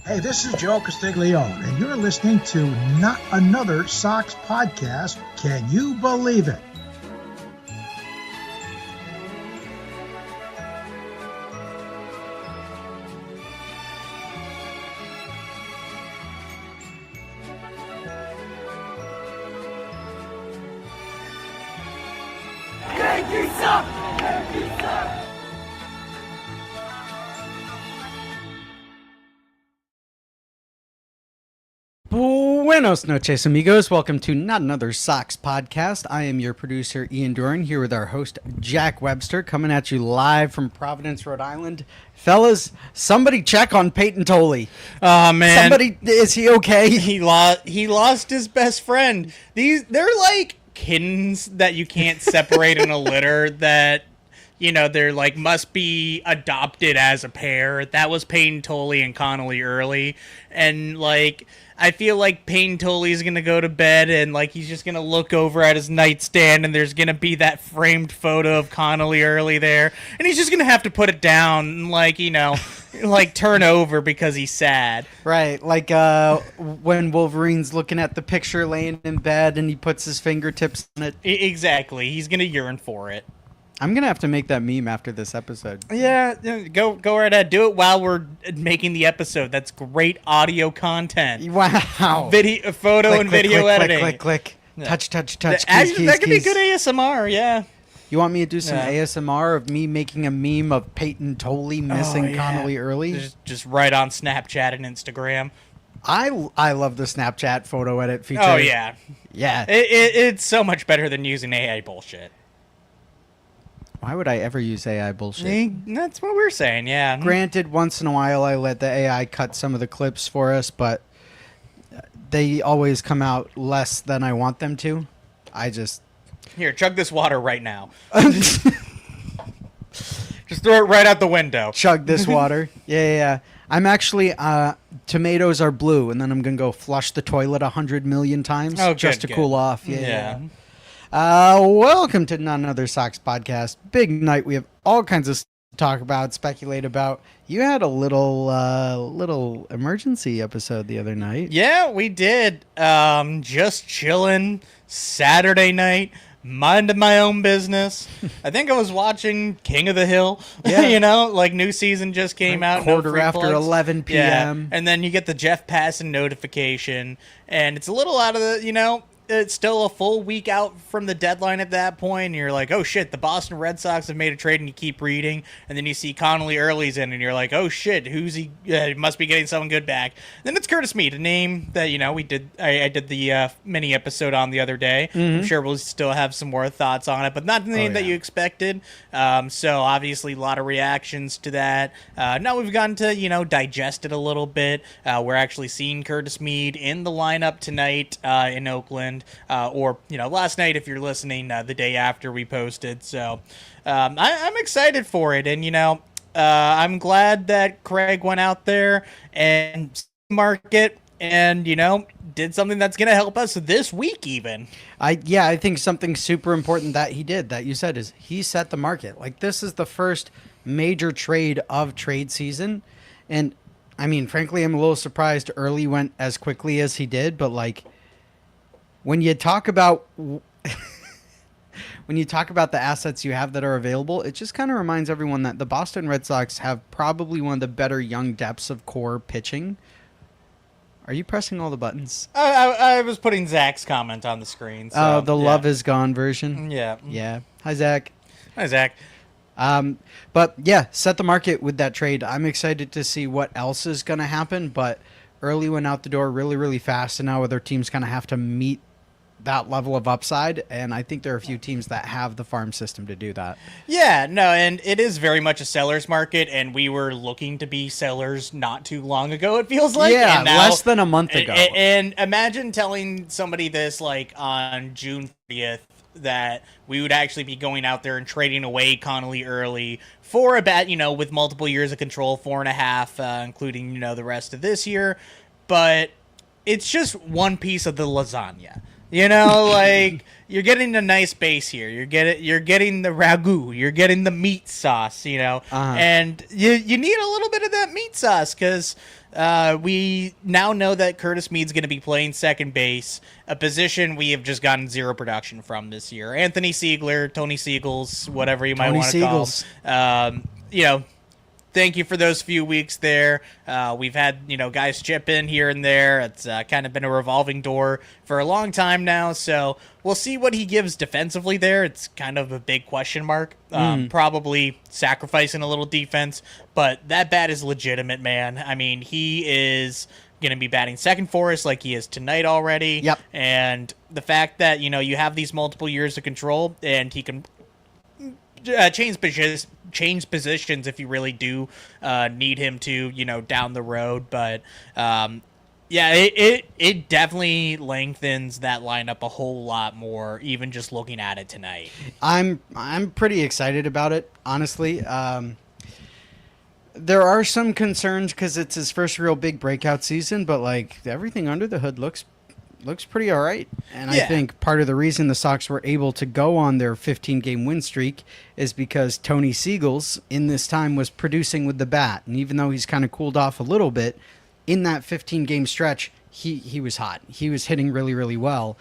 Hey, this is Joe Castiglione, and you're listening to Not Another Sox Podcast. Can you believe it? Yankees suck! Yankees suck! Buenos noches, amigos. Welcome to Not Another Sox Podcast. I am your producer, Ian Doran, here with our host, Jack Webster, coming at you live from Providence, Rhode Island. Fellas, somebody check on Peyton Tolley. Oh man, Somebody, is he okay? he lost his best friend. They're like kittens that you can't separate in a litter that, you know, they're like must be adopted as a pair. That was Peyton Tolley and Connolly Early. And like I feel like Peyton Tolley's gonna go to bed and like he's just gonna look over at his nightstand and there's gonna be that framed photo of Connolly Early there, and he's just gonna have to put it down and like, you know, like turn over because he's sad. Right, like when Wolverine's looking at the picture laying in bed and he puts his fingertips on it. Exactly. He's gonna yearn for it. I'm going to have to make that meme after this episode. Yeah, go right ahead. Do it while we're making the episode. That's great audio content. Wow. Video, photo, Click, and click, video click, editing. click, click, click. Touch, touch, touch. Actually, Keys, that could be keys. good ASMR, yeah. You want me to do some Yeah. ASMR of me making a meme of Peyton Tolley missing Oh, yeah. Connolly Early? Just right on Snapchat and Instagram. I love the Snapchat photo edit feature. Oh, yeah. Yeah. It's so much better than using AI bullshit. Why would I ever use AI bullshit? That's what we're saying, yeah. Granted, once in a while I let the AI cut some of the clips for us, but they always come out less than I want them to. I just... Here, chug this water right now. Just throw it right out the window. Chug this water. Yeah. I'm actually, tomatoes are blue, and then I'm going to go flush the toilet 100 million times just to cool off. Yeah. Welcome to Not Another Sox Podcast. Big night. We have all kinds of stuff to talk about, speculate about. You had a little emergency episode the other night. Yeah, we did. Just chilling Saturday night, minding my own business. I think I was watching King of the Hill. Yeah. You know, like new season just came out. Quarter free after plugs. 11 p.m. Yeah. And then you get the Jeff Passan notification, and it's a little out of the, you know, it's still a full week out from the deadline at that point, and you're like, oh shit, the Boston Red Sox have made a trade, and you keep reading, and then you see Connolly Early's in, and you're like, oh shit, who's he? Must be getting someone good back. And then it's Curtis Mead, a name that, you know, I did the mini episode on the other day. I'm sure we'll still have some more thoughts on it, but not the name that you expected. So obviously a lot of reactions to that. Now we've gotten to, you know, digest it a little bit. We're actually seeing Curtis Mead in the lineup tonight in Oakland. Or, you know, last night if you're listening, the day after we posted. So I'm excited for it. And, you know, I'm glad that Craig went out there and market and, you know, did something that's going to help us this week even. I think something super important that he did, that you said, is he set the market. Like, this is the first major trade of trade season. And, I mean, frankly, I'm a little surprised Early went as quickly as he did, but, like, when you talk about the assets you have that are available, it just kind of reminds everyone that the Boston Red Sox have probably one of the better young depths of core pitching. Are you pressing all the buttons? I was putting Zach's comment on the screen. So, Oh, the love is gone version? Yeah. Yeah. Hi, Zach. Hi, Zach. But yeah, set the market with that trade. I'm excited to see what else is going to happen, but Early went out the door really, really fast, and now other teams kind of have to meet that level of upside, and I think there are a few teams that have the farm system to do that. Yeah, no, and it is very much a seller's market, and we were looking to be sellers not too long ago, it feels like. Yeah, and now, less than a month ago. And imagine telling somebody this, like, on June 30th, that we would actually be going out there and trading away Connolly Early for a bat, you know, with multiple years of control, 4.5, including, you know, the rest of this year. But it's just one piece of the lasagna. Like you're getting a nice base here. You're getting the ragu. You're getting the meat sauce. And you need a little bit of that meat sauce because we now know that Curtis Mead's going to be playing second base, a position we have just gotten zero production from this year. Anthony Siegler, Tony Siegels, whatever you might want to call him. Thank you for those few weeks there. We've had, guys chip in here and there. It's kind of been a revolving door for a long time now. So we'll see what he gives defensively there. It's kind of a big question mark. Probably sacrificing a little defense. But that bat is legitimate, man. I mean, he is going to be batting second for us like he is tonight already. Yep. And the fact that, you have these multiple years of control and he can change positions if you really do need him to, down the road. But it definitely lengthens that lineup a whole lot more, even just looking at it tonight. I'm pretty excited about it, honestly. There are some concerns because it's his first real big breakout season, but everything under the hood looks pretty all right. And I think part of the reason the Sox were able to go on their 15-game win streak is because Tony Siegels in this time was producing with the bat. And even though he's kind of cooled off a little bit, in that 15-game stretch, he was hot. He was hitting really, really well.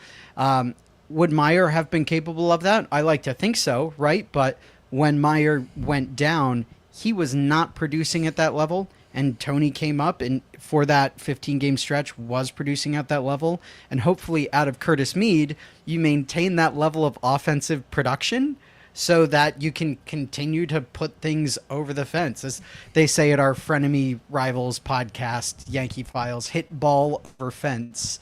Would Meyer have been capable of that? I like to think so, right? But when Meyer went down, he was not producing at that level. And Tony came up and for that 15-game stretch was producing at that level. And hopefully out of Curtis Mead, you maintain that level of offensive production so that you can continue to put things over the fence. As they say at our frenemy rivals podcast, Yankee Files, hit ball over fence.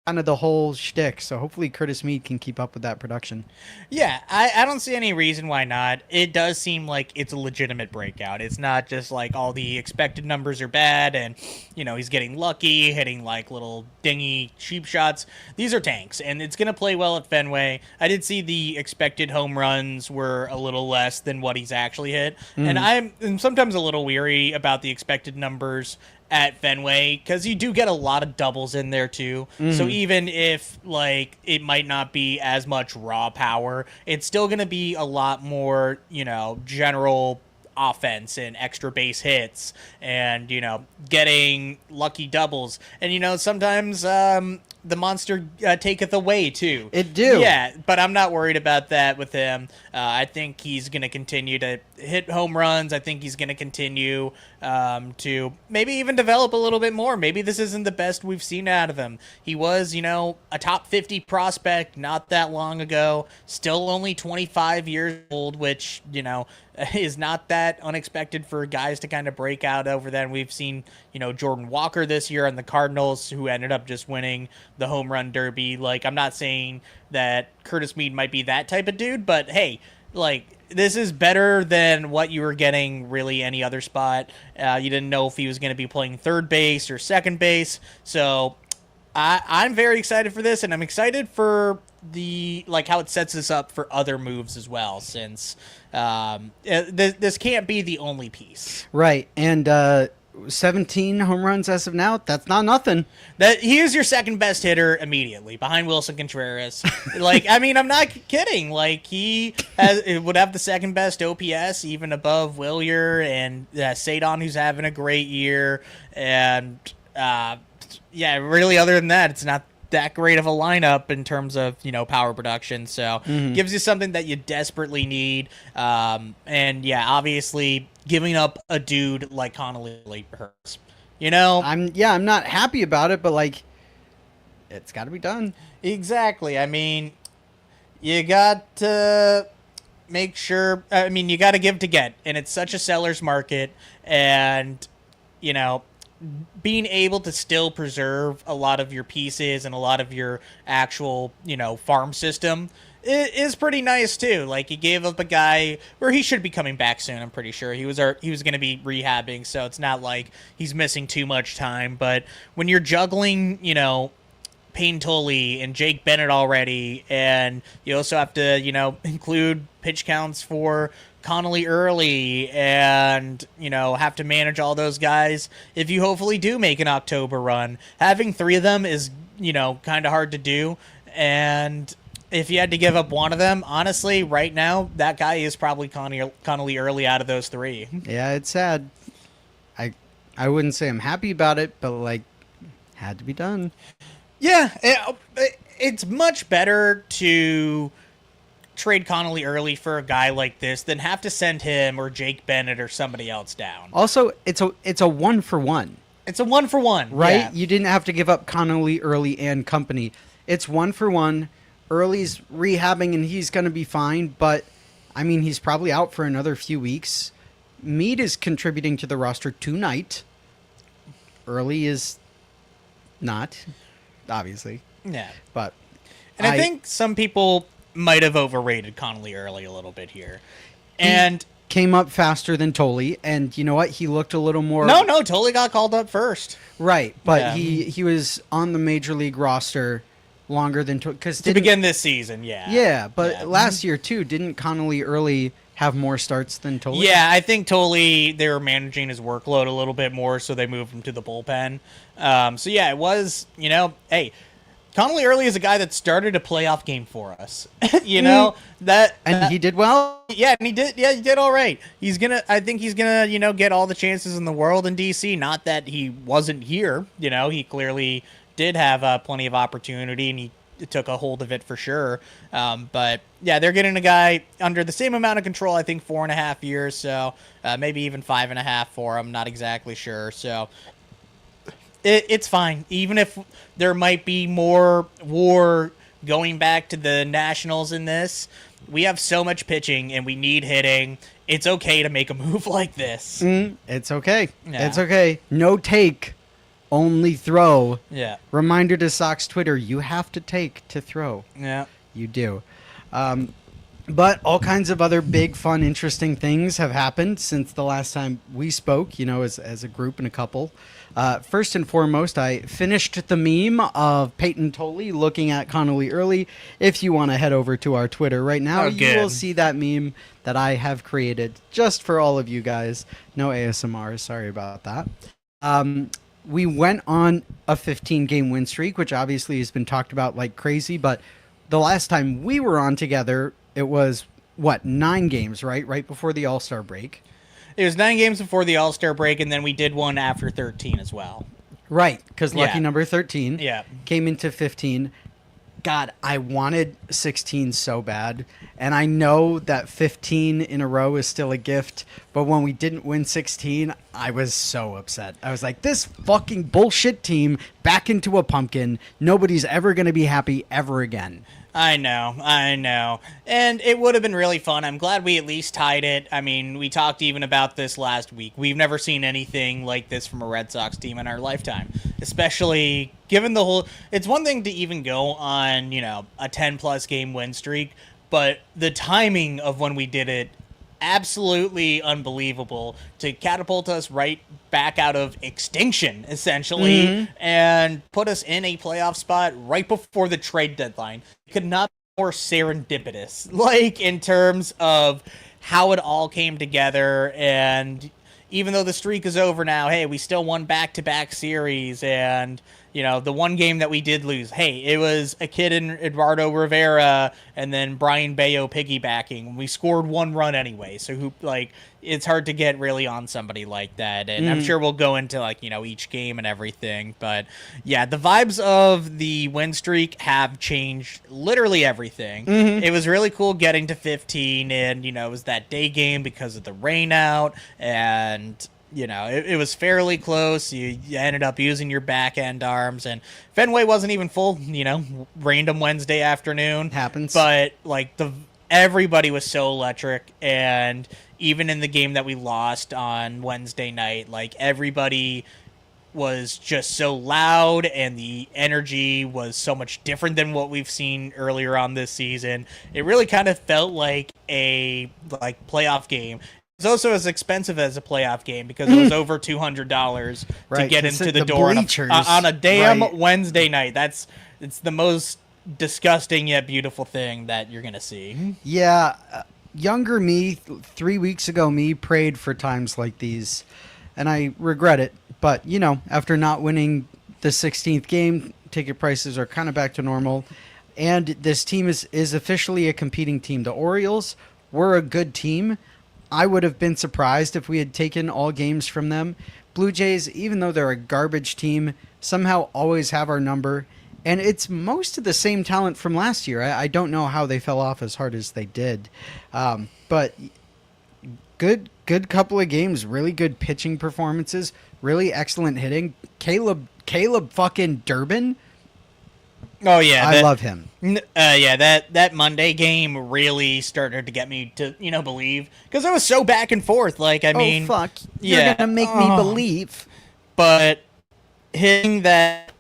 Kind of the whole shtick. So hopefully Curtis Mead can keep up with that production. Yeah, I don't see any reason why not. It does seem like it's a legitimate breakout. It's not just like all the expected numbers are bad and, he's getting lucky, hitting little dingy cheap shots. These are tanks, and it's going to play well at Fenway. I did see the expected home runs were a little less than what he's actually hit. And I'm sometimes a little weary about the expected numbers at Fenway because you do get a lot of doubles in there too. So even if it might not be as much raw power, it's still going to be a lot more, general offense and extra base hits and, getting lucky doubles. And, sometimes the monster taketh away too. It do. Yeah, but I'm not worried about that with him. I think he's going to continue to hit home runs. I think he's going to continue to maybe even develop a little bit more. Maybe this isn't the best we've seen out of him. He was, a top 50 prospect not that long ago, still only 25 years old, which, is not that unexpected for guys to kind of break out over that. And we've seen, Jordan Walker this year on the Cardinals, who ended up just winning the home run derby. I'm not saying that Curtis Mead might be that type of dude, but hey, this is better than what you were getting really any other spot. You didn't know if he was going to be playing third base or second base. So I'm very excited for this, and I'm excited for the how it sets us up for other moves as well, since this can't be the only piece. Right. And 17 home runs as of now, that's not nothing. He is your second best hitter immediately behind Wilson Contreras. I'm not kidding. He would have the second best OPS, even above Wilyer and Sadon, who's having a great year. And really, other than that, it's not that great of a lineup in terms of power production. So gives you something that you desperately need. Obviously giving up a dude like Connolly hurts. I'm not happy about it, but it's got to be done. Exactly. I mean, you got to make sure. You got to give to get, and it's such a seller's market, and being able to still preserve a lot of your pieces and a lot of your actual, farm system is pretty nice too. He gave up a guy where he should be coming back soon. I'm pretty sure he was going to be rehabbing, so it's not like he's missing too much time. But when you're juggling, Payne Tully and Jake Bennett already, and you also have to, include pitch counts for Connolly early and, have to manage all those guys. If you hopefully do make an October run, having three of them is, kind of hard to do. And if you had to give up one of them, honestly, right now, that guy is probably Connolly Early out of those three. Yeah, it's sad. I wouldn't say I'm happy about it, but, like, had to be done. Yeah, it's much better to trade Connolly Early for a guy like this than have to send him or Jake Bennett or somebody else down. Also, it's a 1-for-1. It's a 1-for-1, right? Yeah. You didn't have to give up Connolly Early and company. It's 1-for-1. Early's rehabbing and he's going to be fine, but I mean, he's probably out for another few weeks. Mead is contributing to the roster tonight. Early is not, obviously. Yeah. But I think some people might have overrated Connolly Early a little bit here. And came up faster than Tolley, and you know what? He looked a little more... No, Tolley got called up first. Right, but he was on the Major League roster longer than... To begin this season, yeah. Yeah, but last year, too, didn't Connolly Early have more starts than Tolley? Yeah, I think Tolley, they were managing his workload a little bit more, so they moved him to the bullpen. So, yeah, it was, hey, Connolly Early is a guy that started a playoff game for us. And he did well? Yeah, and he did all right. I think he's gonna, get all the chances in the world in DC. Not that he wasn't here. He clearly did have plenty of opportunity, and he took a hold of it for sure. But yeah, they're getting a guy under the same amount of control, I think 4.5 years, so maybe even 5.5 for him, not exactly sure. So it's fine, even if there might be more war going back to the Nationals in this. We have so much pitching and we need hitting. It's okay to make a move like this. It's okay. Yeah. It's okay. No take. Only throw. Yeah. Reminder to Sox Twitter, you have to take to throw. Yeah. You do. But all kinds of other big, fun, interesting things have happened since the last time we spoke, as a group and a couple. First and foremost, I finished the meme of Peyton Tolley looking at Connolly Early. If you want to head over to our Twitter right now, you will see that meme that I have created just for all of you guys. No ASMR, sorry about that. We went on a 15-game win streak, which obviously has been talked about like crazy, but the last time we were on together, it was, 9 games, right? Right before the All-Star break. It was 9 games before the All-Star break, and then we did one after 13 as well. Right, because lucky number 13 yeah. came into 15. God, I wanted 16 so bad, and I know that 15 in a row is still a gift, but when we didn't win 16, I was so upset. I was like, this fucking bullshit team back into a pumpkin. Nobody's ever going to be happy ever again. I know. And it would have been really fun. I'm glad we at least tied it. I mean, we talked even about this last week. We've never seen anything like this from a Red Sox team in our lifetime, especially given the whole... It's one thing to even go on, a 10-plus game win streak, but the timing of when we did it, absolutely unbelievable to catapult us right back out of extinction, essentially, and put us in a playoff spot right before the trade deadline. It could not be more serendipitous, in terms of how it all came together. And even though the streak is over now, hey, we still won back-to-back series, and the one game that we did lose, hey, it was a kid in Eduardo Rivera and then Brian Bayo piggybacking. We scored 1 run anyway, so it's hard to get really on somebody like that. And I'm sure we'll go into each game and everything. But yeah, the vibes of the win streak have changed literally everything. It was really cool getting to 15, and it was that day game because of the rain out, and it was fairly close. You ended up using your back end arms, and Fenway wasn't even full, random Wednesday afternoon. Happens. But, everybody was so electric, and even in the game that we lost on Wednesday night, everybody was just so loud, and the energy was so much different than what we've seen earlier on this season. It really kind of felt like a, playoff game. It's also as expensive as a playoff game because it was over $200 to get into the door on a damn Wednesday night. It's the most disgusting yet beautiful thing that you're gonna see. Yeah, younger me, 3 weeks ago, me prayed for times like these, and I regret it. But after not winning the 16th game, ticket prices are kind of back to normal. And this team is officially a competing team. The Orioles were a good team. I would have been surprised if we had taken all games from them. Blue Jays, even though they're a garbage team, somehow always have our number. And it's most of the same talent from last year. I don't know how they fell off as hard as they did. But good couple of games, really good pitching performances, really excellent hitting. Caleb fucking Durbin. Oh yeah, I love him. That Monday game really started to get me to believe, because it was so back and forth. Like I mean, fuck, you're gonna make me believe. But hitting that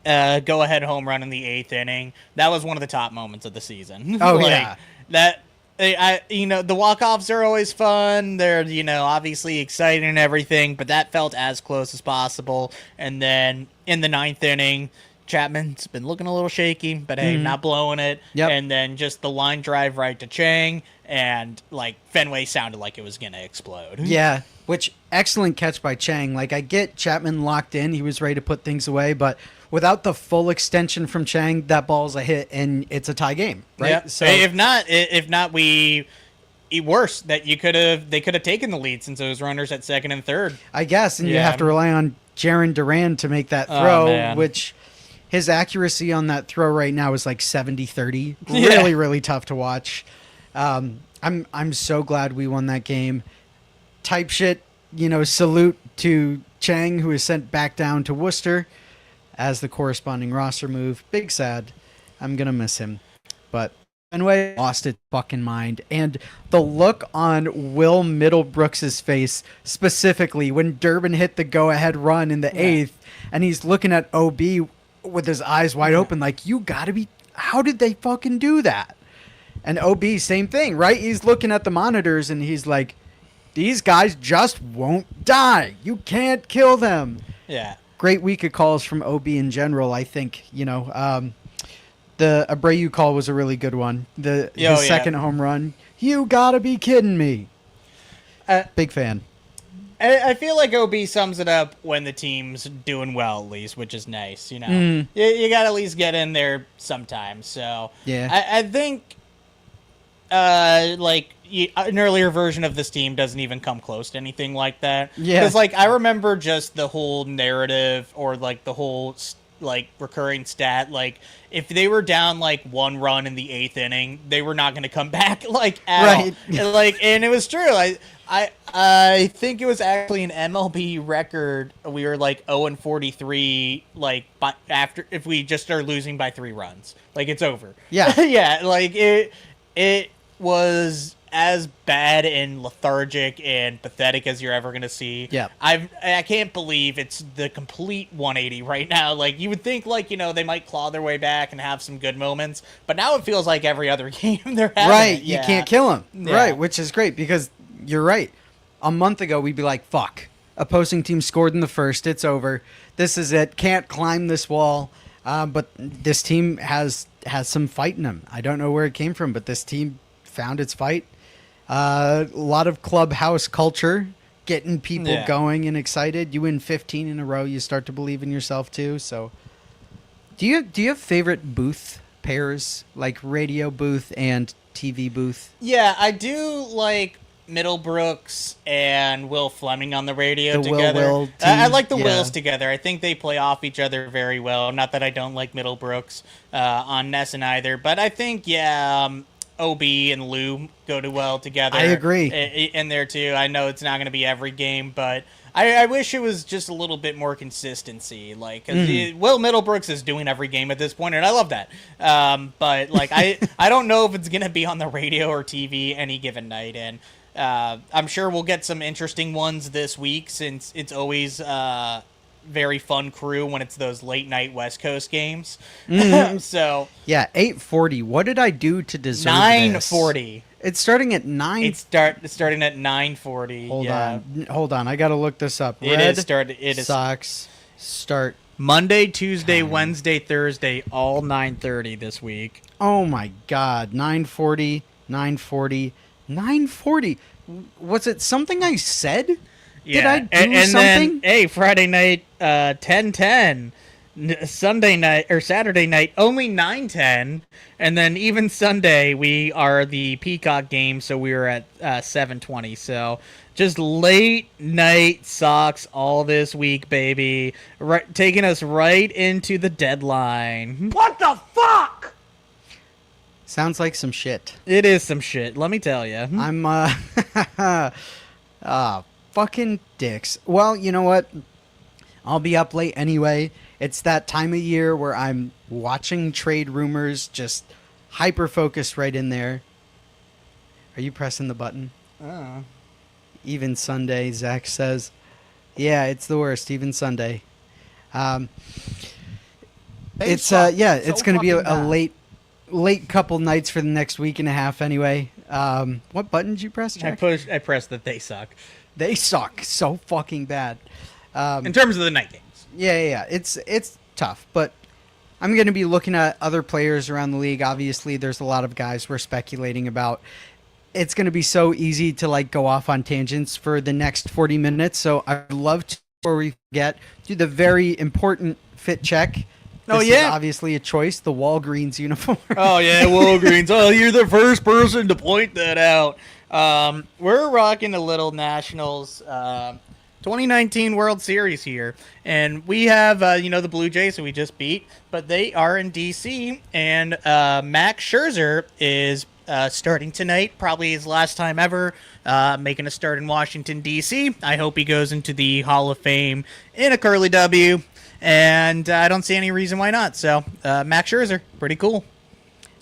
go-ahead home run in the 8th inning, that was one of the top moments of the season. Oh like, that. The walk-offs are always fun. They're, obviously exciting and everything, but that felt as close as possible. And then in the 9th inning, Chapman's been looking a little shaky, but hey, not blowing it. Yep. And then just the line drive right to Chang, and like Fenway sounded like it was gonna explode. Yeah, which excellent catch by Chang. Like I get Chapman locked in, he was ready to put things away, but without the full extension from Chang, that ball's a hit and it's a tie game, right? Yep. So if not, worse that they could have taken the lead since those runners at second and third. I guess, and you have to rely on Jarren Duran to make that throw, which his accuracy on that throw right now is like 70-30. Really, really tough to watch. I'm so glad we won that game. Type shit, salute to Chang, who is sent back down to Worcester as the corresponding roster move. Big sad. I'm going to miss him. But Fenway lost its fucking mind. And the look on Will Middlebrooks' face, specifically when Durbin hit the go-ahead run in the 8th, and he's looking at OB with his eyes wide open like, you gotta be, how did they fucking do that? And OB, same thing, right? He's looking at the monitors and he's like, these guys just won't die. You can't kill them. Yeah. Great week of calls from OB in general, I think. The Abreu call was a really good one. His second home run. You gotta be kidding me. Big fan. I feel like OB sums it up when the team's doing well, at least, which is nice. You got to at least get in there sometimes. So yeah, I think an earlier version of this team doesn't even come close to anything like that. Yeah, because I remember just the whole narrative or the whole recurring stat. If they were down 1 run in the 8th inning, they were not going to come back at all. And it was true. I think it was actually an MLB record. We were 0-43 if we just start losing by 3 runs. It's over. Yeah. It was as bad and lethargic and pathetic as you're ever going to see. Yeah. I can't believe it's the complete 180 right now. You would think they might claw their way back and have some good moments, but now it feels like every other game they're having. Right. You can't kill them. Yeah. Right. Which is great because you're right. A month ago, we'd be like, fuck. Opposing team scored in the first. It's over. This is it. Can't climb this wall. But this team has some fight in them. I don't know where it came from, but this team found its fight. A lot of clubhouse culture, getting people going and excited. You win 15 in a row, you start to believe in yourself too. So, do you have favorite booth pairs, like radio booth and TV booth? Yeah, I do like Middlebrooks and Will Fleming on the radio together. Will I like the Wills together. I think they play off each other very well. Not that I don't like Middlebrooks on Nesson either, but I think OB and Lou go too well together. I agree. In there too. I know it's not going to be every game, but I wish it was just a little bit more consistency. Will Middlebrooks is doing every game at this point, and I love that. But I don't know if it's going to be on the radio or TV any given night, and I'm sure we'll get some interesting ones this week since it's always very fun crew when it's those late night West Coast games. So yeah, 8:40. What did I do to deserve 9:40? It's starting at 9. It's starting at 9:40. Hold on. I got to look this up. Sox start Monday, Tuesday, Wednesday, Thursday, all 9:30 this week. Oh my God, 9:40, 9:40, 9:40. Was it something I said? Yeah. Did I do something? Then, hey, Friday night, 10:10. Sunday night or Saturday night only 9:10, and then even Sunday we are the Peacock game, so we were at 7:20. So just late night Sox all this week, baby, right, taking us right into the deadline. What the fuck? Sounds like some shit. It is some shit, let me tell you. I'm fucking dicks. Well, you know what? I'll be up late anyway. It's that time of year where I'm watching trade rumors, just hyper-focused right in there. Are you pressing the button? Even Sunday, Zach says. Yeah, it's the worst, even Sunday. It's it's going to be a late couple nights for the next week and a half anyway. What button did you press, Jack? I pressed that they suck. They suck so fucking bad. In terms of the night games. Yeah. It's tough, but I'm going to be looking at other players around the league. Obviously, there's a lot of guys we're speculating about. It's going to be so easy to like go off on tangents for the next 40 minutes. So I'd love to, before we forget, do the very important fit check. This is obviously a choice, the Walgreens uniform. Oh, yeah, Walgreens. Oh, you're the first person to point that out. We're rocking a little Nationals 2019 World Series here. And we have, the Blue Jays who we just beat, but they are in D.C. And Max Scherzer is starting tonight, probably his last time ever, making a start in Washington, D.C. I hope he goes into the Hall of Fame in a curly W. And I don't see any reason why not. So, Max Scherzer, pretty cool.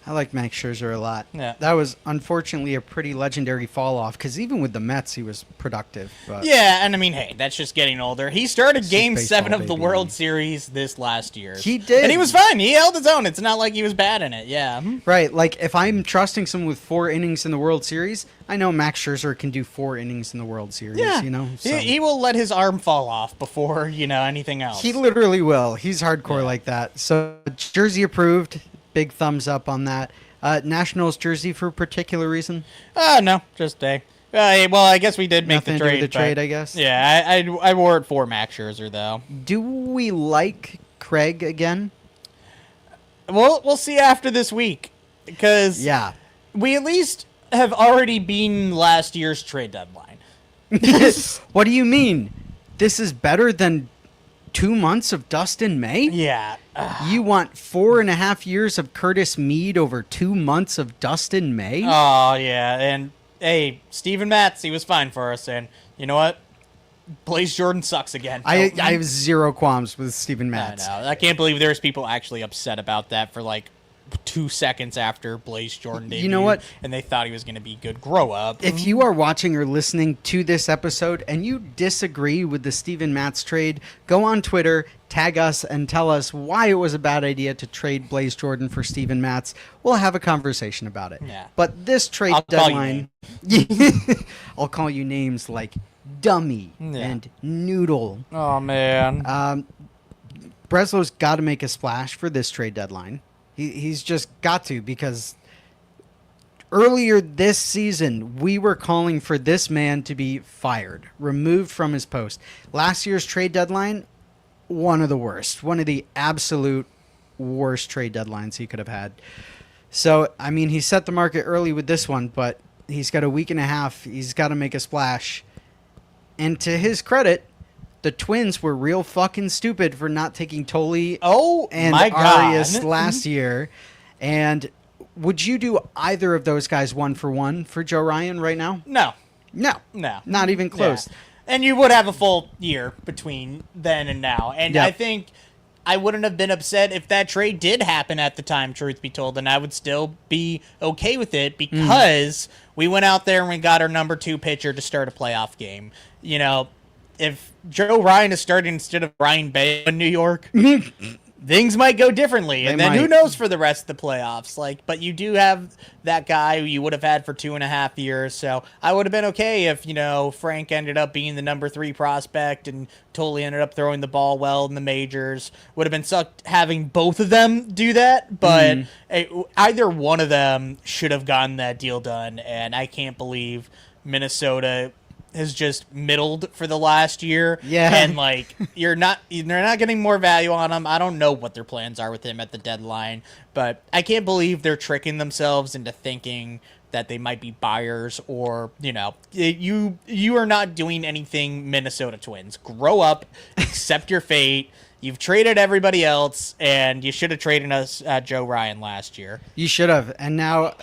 I like Max Scherzer a lot. Yeah. That was unfortunately a pretty legendary fall off because even with the Mets, he was productive. But yeah, and I mean, hey, that's just getting older. He started Game 7 of the baby. World Series this last year. He did. And he was fine. He held his own. It's not like he was bad in it. Yeah. Right. Like, if I'm trusting someone with 4 innings in the World Series, I know Max Scherzer can do 4 innings in the World Series, Yeah. So. He will let his arm fall off before, anything else. He literally will. He's hardcore like that. So, jersey approved. Big thumbs up on that. Nationals jersey for a particular reason? No, just a. Well, I guess we did make Nothing the trade. To do with the trade, I guess. Yeah, I wore it for Max Scherzer though. Do we like Craig again? Well, we'll see after this week because we at least have already beaten last year's trade deadline. What do you mean? This is better than 2 months of Dustin May? Yeah. You want 4.5 years of Curtis Mead over 2 months of Dustin May? Oh, yeah. And, hey, Steven Matz, he was fine for us. And you know what? Blaze Jordan sucks again. I have zero qualms with Steven Matz. I know. I can't believe there's people actually upset about that for, 2 seconds after Blaze Jordan debuted. You know what? And they thought he was going to be good. Grow up. If you are watching or listening to this episode and you disagree with the Steven Matz trade, go on Twitter, tag us, and tell us why it was a bad idea to trade Blaze Jordan for Steven Matz. We'll have a conversation about it. Yeah. But this trade deadline... I'll call you names like Dummy and Noodle. Oh, man. Breslow's got to make a splash for this trade deadline. He's just got to, because earlier this season, we were calling for this man to be fired, removed from his post. Last year's trade deadline, one of the worst. One of the absolute worst trade deadlines he could have had. So, I mean, he set the market early with this one, but he's got a week and a half. He's got to make a splash. And to his credit, the Twins were real fucking stupid for not taking Toley and Arias last year. And would you do either of those guys 1-for-1 for Joe Ryan right now? No. Not even close. Yeah. And you would have a full year between then and now. And I think I wouldn't have been upset if that trade did happen at the time, truth be told, and I would still be okay with it because we went out there and we got our number 2 pitcher to start a playoff game. If Joe Ryan is starting instead of Ryan Bayo in New York, things might go differently. And then who knows for the rest of the playoffs? But you do have that guy who you would have had for 2.5 years. So I would have been okay if, Frank ended up being the number 3 prospect and totally ended up throwing the ball well in the majors. Would have been sucked having both of them do that. But either one of them should have gotten that deal done. And I can't believe Minnesota has just middled for the last year. Yeah. And like they're not getting more value on him. I don't know what their plans are with him at the deadline, but I can't believe they're tricking themselves into thinking that they might be buyers, or you are not doing anything, Minnesota Twins. Grow up, accept your fate. You've traded everybody else, and you should have traded us Joe Ryan last year. You should have, and now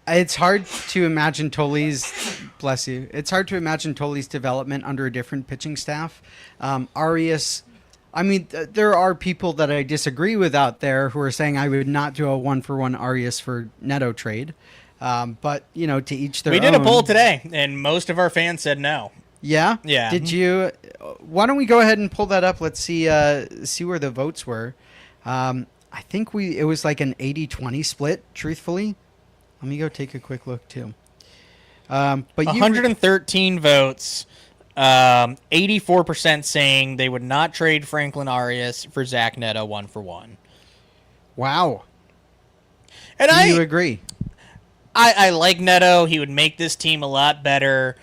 it's hard to imagine Tolle's. Bless you. It's hard to imagine Tolle's development under a different pitching staff. Arias. I mean, there are people that I disagree with out there who are saying I would not do a 1-for-1 Arias for Neto trade. But, to each their own. We did a poll today, and most of our fans said no. Yeah? Yeah. Did you? Why don't we go ahead and pull that up? Let's see where the votes were. I think it was like an 80-20 split, truthfully. Let me go take a quick look, too. But 113 votes, 84% saying they would not trade Franklin Arias for Zach Neto 1-for-1. Wow. And Do you agree? I like Neto. He would make this team a lot better.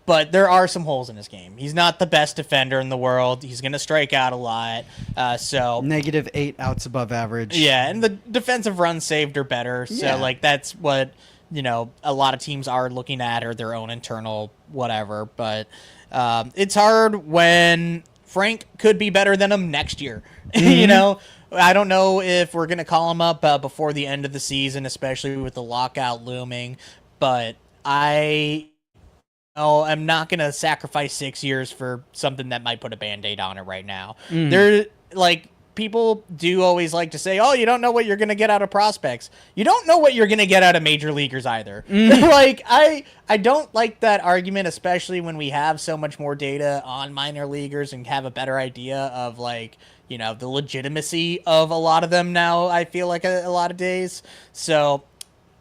But there are some holes in his game. He's not the best defender in the world. He's going to strike out a lot. -8 outs above average. Yeah, and the defensive runs saved are better. So, Yeah. that's what, a lot of teams are looking at, or their own internal whatever. But it's hard when Frank could be better than him next year. Mm-hmm. I don't know if we're going to call him up before the end of the season, especially with the lockout looming. But I'm not going to sacrifice 6 years for something that might put a Band-Aid on it right now. People do always like to say, oh, you don't know what you're going to get out of prospects. You don't know what you're going to get out of major leaguers either. I don't like that argument, especially when we have so much more data on minor leaguers and have a better idea of the legitimacy of a lot of them now, I feel like a lot of days. So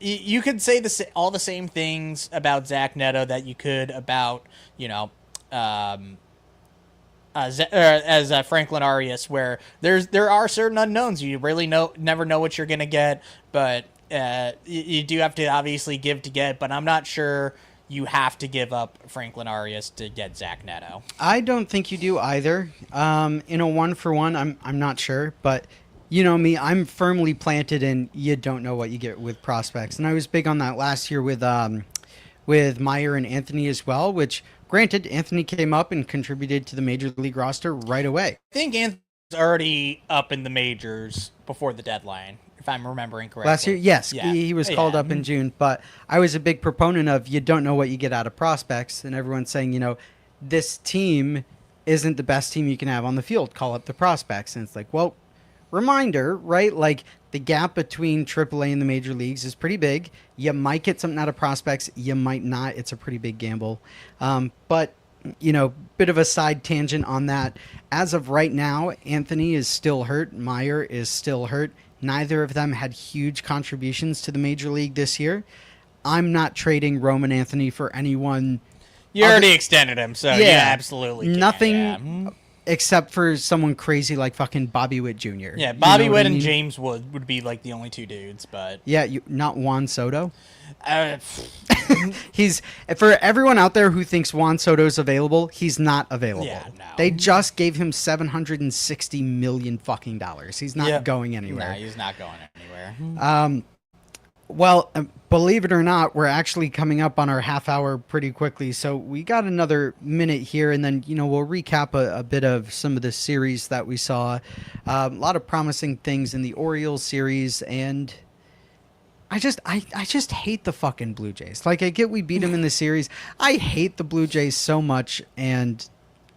you could say all the same things about Zach Neto that you could about, as Franklin Arias, where there are certain unknowns. You really never know what you're going to get, but you do have to obviously give to get, but I'm not sure you have to give up Franklin Arias to get Zach Neto. I don't think you do either. In a 1-for-1, I'm not sure, but you know me, I'm firmly planted in you don't know what you get with prospects. And I was big on that last year with Meyer and Anthony as well, which granted, Anthony came up and contributed to the major league roster right away. I think Anthony's already up in the majors before the deadline, if I'm remembering correctly. Last year, yes, yeah. he was called up in June, but I was a big proponent of you don't know what you get out of prospects, and everyone's saying, this team isn't the best team you can have on the field. Call up the prospects, and it's like, well, reminder, right? Like the gap between AAA and the major leagues is pretty big. You might get something out of prospects, you might not. It's a pretty big gamble. But bit of a side tangent on that. As of right now, Anthony is still hurt. Meyer is still hurt. Neither of them had huge contributions to the major league this year. I'm not trading Roman Anthony for anyone. You already extended him, so yeah absolutely. Nothing except for someone crazy like fucking Bobby Witt Jr. Yeah, Bobby Witt and James Wood would be like the only two dudes, but yeah, not Juan Soto. He's, for everyone out there who thinks Juan Soto's available, he's not available. Yeah, no. They just gave him $760 million fucking dollars. He's not going anywhere. No, he's not going anywhere. Well, believe it or not, we're actually coming up on our half hour pretty quickly. So we got another minute here, and then, we'll recap a bit of some of the series that we saw. A lot of promising things in the Orioles series, and I just hate the fucking Blue Jays. Like, I get we beat them in the series. I hate the Blue Jays so much, and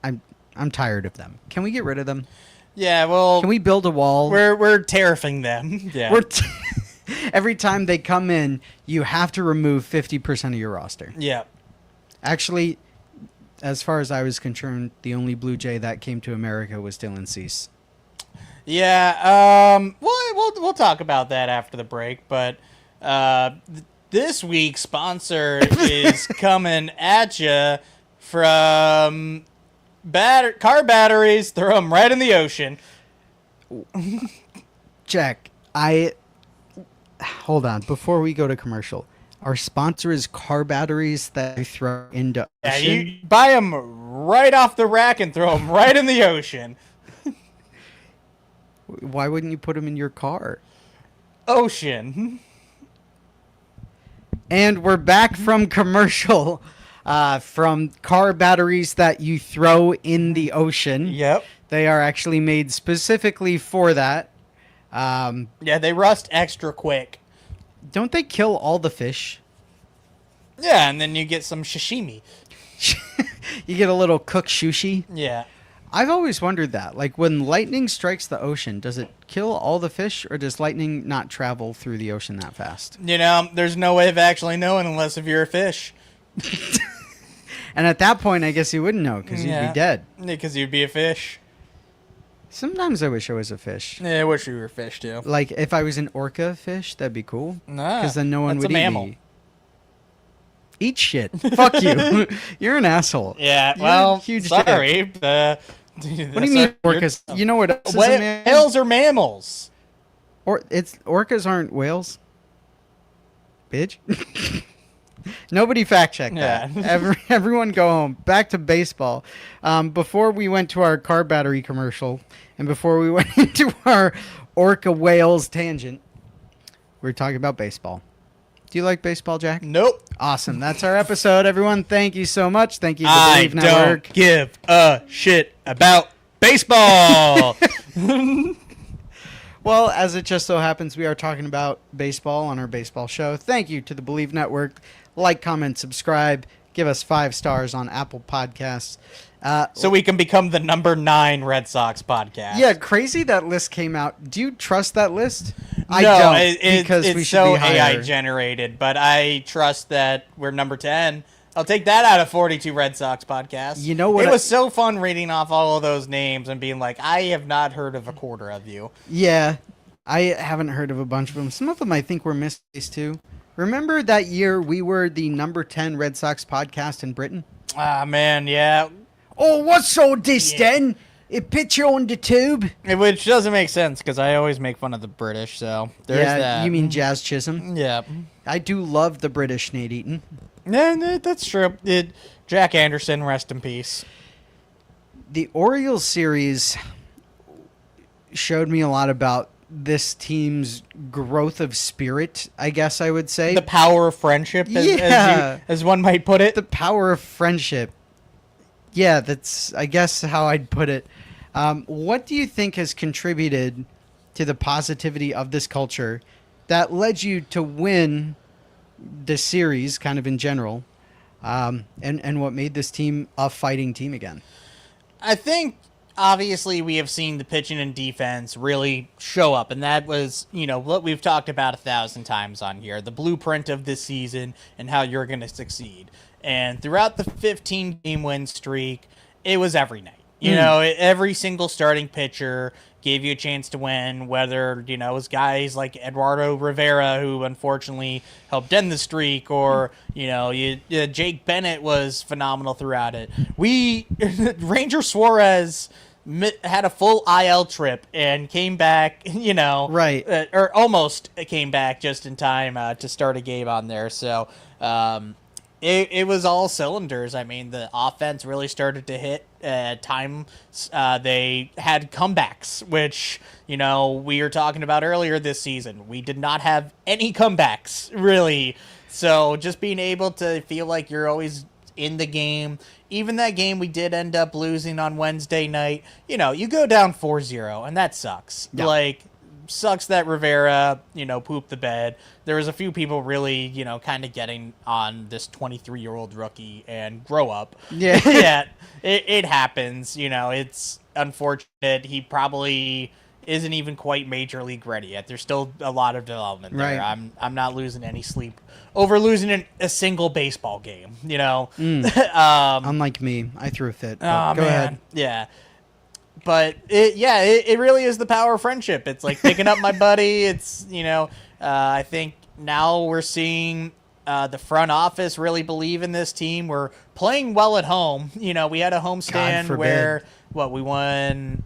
I'm tired of them. Can we get rid of them? Yeah, well, can we build a wall? We're terrifying them. Yeah. Every time they come in, you have to remove 50% of your roster. Yeah. Actually, as far as I was concerned, the only Blue Jay that came to America was Dylan Cease. Yeah. We'll talk about that after the break, but this week's sponsor is coming at you from car batteries. Throw them right in the ocean. Jack, hold on. Before we go to commercial, Our sponsor is car batteries that you throw into ocean. Yeah, you buy them right off the rack and throw them right in the ocean. Why wouldn't you put them in your car? Ocean. And we're back from commercial. From car batteries that you throw in the ocean. Yep. They are actually made specifically for that. Yeah, they rust extra quick. Don't they kill all the fish? Yeah, and then you get some sashimi. You get a little cooked sushi? Yeah. I've always wondered that. Like, when lightning strikes the ocean, does it kill all the fish, or does lightning not travel through the ocean that fast? You know, there's no way of actually knowing unless if you're a fish. And at that point, I guess you wouldn't know, because you'd be dead. Because you'd be a fish. Sometimes I wish I was a fish. Yeah, I wish you were a fish, too. Like, if I was an orca fish, that'd be cool. Nah, because then no one would a eat mammal. me. Eat shit. Fuck you. You're an asshole. Yeah, You're well, huge sorry. What do you mean orcas? You know what else is a mammal? Whales are mammals. Orcas aren't whales. Bitch. Nobody fact check that. Everyone go home. Back to baseball. Before we went to our car battery commercial, and before we went into our orca whales tangent, we were talking about baseball. Do you like baseball, Jack? Nope. Awesome. That's our episode, everyone. Thank you so much. Thank you to the Believe Network. I don't give a shit about baseball. Well, as it just so happens, we are talking about baseball on our baseball show. Thank you to the Believe Network. Like, comment, subscribe. Give us 5 stars on Apple Podcasts. So we can become the number 9 Red Sox podcast. Yeah, crazy that list came out. Do you trust that list? I don't, because it's so AI generated, but I trust that we're number 10. I'll take that out of 42 Red Sox podcasts. You know what? It was so fun reading off all of those names and being like, I have not heard of a quarter of you. Yeah, I haven't heard of a bunch of them. Some of them I think were misplaced too. Remember that year we were the number 10 Red Sox podcast in Britain? Ah, man, yeah. Oh, what's all this then? A picture on the tube? Which doesn't make sense because I always make fun of the British, so there's that. You mean Jazz Chisholm? Yeah. I do love the British, Nate Eaton. Yeah, that's true. Jack Anderson, rest in peace. The Orioles series showed me a lot about this team's growth of spirit, I guess I would say. The power of friendship, as one might put it. The power of friendship. Yeah, that's, I guess, how I'd put it. What do you think has contributed to the positivity of this culture that led you to win the series, kind of in general, and what made this team a fighting team again? I think, obviously, we have seen the pitching and defense really show up, and that was, what we've talked about 1,000 times on here, the blueprint of this season and how you're going to succeed. And throughout the 15-game win streak, it was every night. Every single starting pitcher gave you a chance to win, whether, it was guys like Eduardo Rivera, who unfortunately helped end the streak, or, Jake Bennett was phenomenal throughout it. Ranger Suarez had a full IL trip and came back, right. Or almost came back just in time to start a game on there. So, it was all cylinders. I mean, the offense really started to hit time. They had comebacks, which, we were talking about earlier this season. We did not have any comebacks, really. So just being able to feel like you're always in the game. Even that game we did end up losing on Wednesday night. You go down 4-0, and that sucks. Yeah. Sucks that Rivera, pooped the bed. There was a few people really, kind of getting on this 23-year-old rookie and grow up. Yeah. Yeah, it happens. It's unfortunate. He probably isn't even quite major league ready yet. There's still a lot of development there. Right. I'm not losing any sleep over losing a single baseball game, Unlike me, I threw a fit. Go ahead. Yeah. But it really is the power of friendship. It's like picking up my buddy. It's, I think now we're seeing the front office really believe in this team. We're playing well at home. We had a homestand where, we won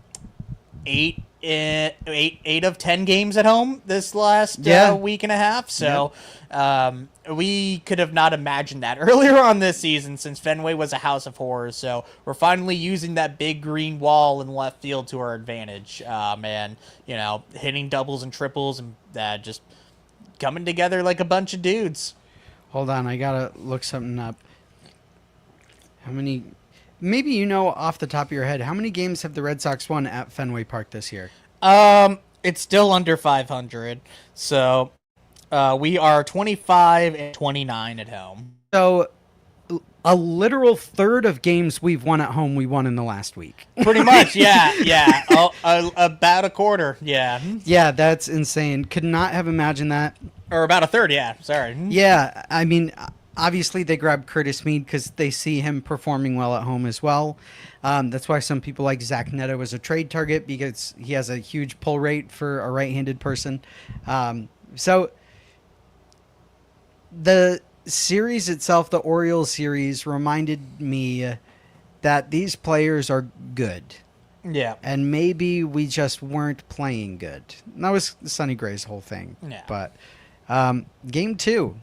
8 eight of 10 games at home this last week and a half. So we could have not imagined that earlier on this season, since Fenway was a house of horrors. So we're finally using that big green wall in left field to our advantage. And, hitting doubles and triples and just coming together like a bunch of dudes. Hold on, I gotta look something up. How many... Maybe off the top of your head, how many games have the Red Sox won at Fenway Park this year? It's still under 500. So we are 25-29 at home. So a literal third of games we've won at home, we won in the last week. Pretty much, yeah. About a quarter, yeah. Yeah, that's insane. Could not have imagined that. Or about a third, yeah. Sorry. Yeah, I mean... Obviously, they grabbed Curtis Mead because they see him performing well at home as well. That's why some people like Zach Neto as a trade target, because he has a huge pull rate for a right-handed person. So the series itself, the Orioles series, reminded me that these players are good. Yeah. And maybe we just weren't playing good. And that was Sonny Gray's whole thing. Yeah. But game 2.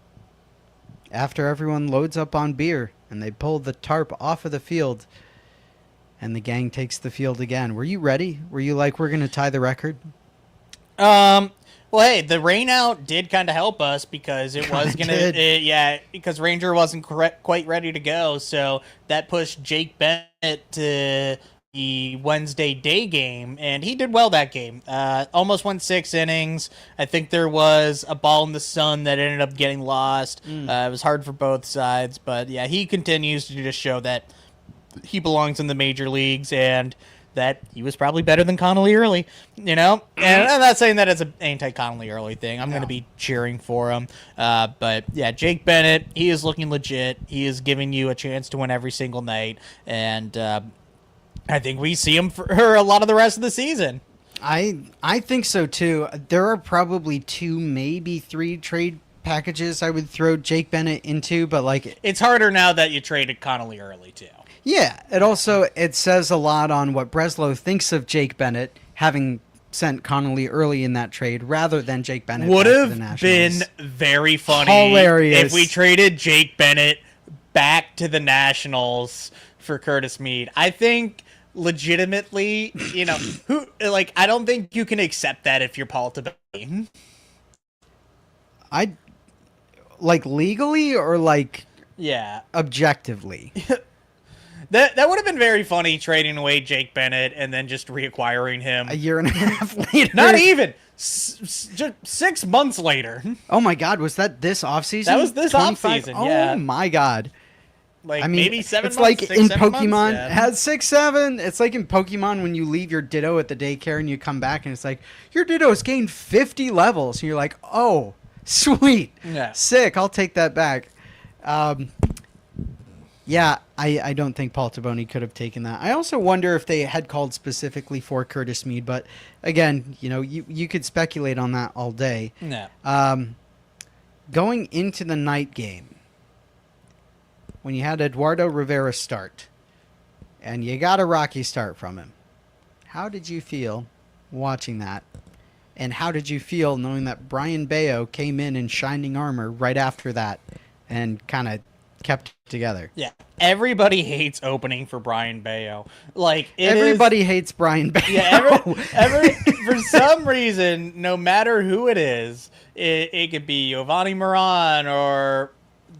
After everyone loads up on beer and they pull the tarp off of the field and the gang takes the field again. Were you ready? Were you like, we're going to tie the record? Well, hey, the rain out did kind of help us, because it was going to, because Ranger wasn't quite ready to go. So that pushed Jake Bennett to the Wednesday day game, and he did well that game. Almost went 6 innings. I think there was a ball in the sun that ended up getting lost. It was hard for both sides, but yeah, he continues to just show that he belongs in the major leagues and that he was probably better than Connolly Early, And I'm not saying that as an anti-Connolly Early thing. I'm going to be cheering for him. But yeah, Jake Bennett, he is looking legit. He is giving you a chance to win every single night, and I think we see him for a lot of the rest of the season. I think so too. There are probably 2, maybe 3 trade packages I would throw Jake Bennett into, but like it's harder now that you traded Connolly Early too. Yeah, it says a lot on what Breslow thinks of Jake Bennett, having sent Connolly Early in that trade rather than Jake Bennett. Would have been very funny, hilarious, if we traded Jake Bennett back to the Nationals for Curtis Mead. I think legitimately, I don't think you can accept that if you're Paul Tabelli. Legally or yeah, objectively. That would have been very funny, trading away Jake Bennett and then just reacquiring him a year and a half later. Not even. Just 6 months later. Oh my God, was that this offseason? That was this offseason, yeah. Oh my God. Maybe 7 it's months. It's like in Pokemon, months? Yeah. It has 6, 7. It's like in Pokemon when you leave your Ditto at the daycare and you come back and it's like, your Ditto's gained 50 levels. And you're like, oh, sweet. Yeah. Sick. I'll take that back. Yeah, I don't think Paul Taboni could have taken that. I also wonder if they had called specifically for Curtis Mead, but again, you could speculate on that all day. No. Going into the night game, when you had Eduardo Rivera start, and you got a rocky start from him, how did you feel watching that? And how did you feel knowing that Brian Bayo came in shining armor right after that and kind of kept it together? Yeah. Everybody hates opening for Brian Bayo. Everybody hates Brian Bayo. Yeah, for some reason, no matter who it is, it could be Giovanni Moran or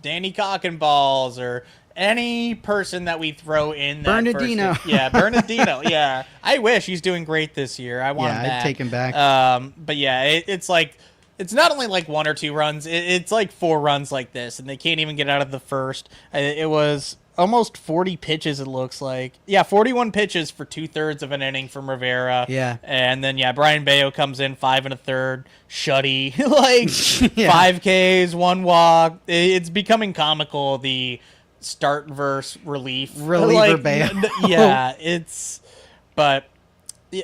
Danny Cockenballs or any person that we throw in that Bernardino. Yeah, Bernardino. Yeah. I wish he's doing great this year. I want him back. I'd take him back. But yeah, it's not only 1 or 2 runs, it's 4 runs like this, and they can't even get out of the first. It was almost 40 pitches, it looks like. Yeah, 41 pitches for 2/3 of an inning from Rivera. Yeah. And then, Brian Bayo comes in 5 1/3, shutty, 5 Ks, 1 walk. It's becoming comical, the start versus reliever Bayo. But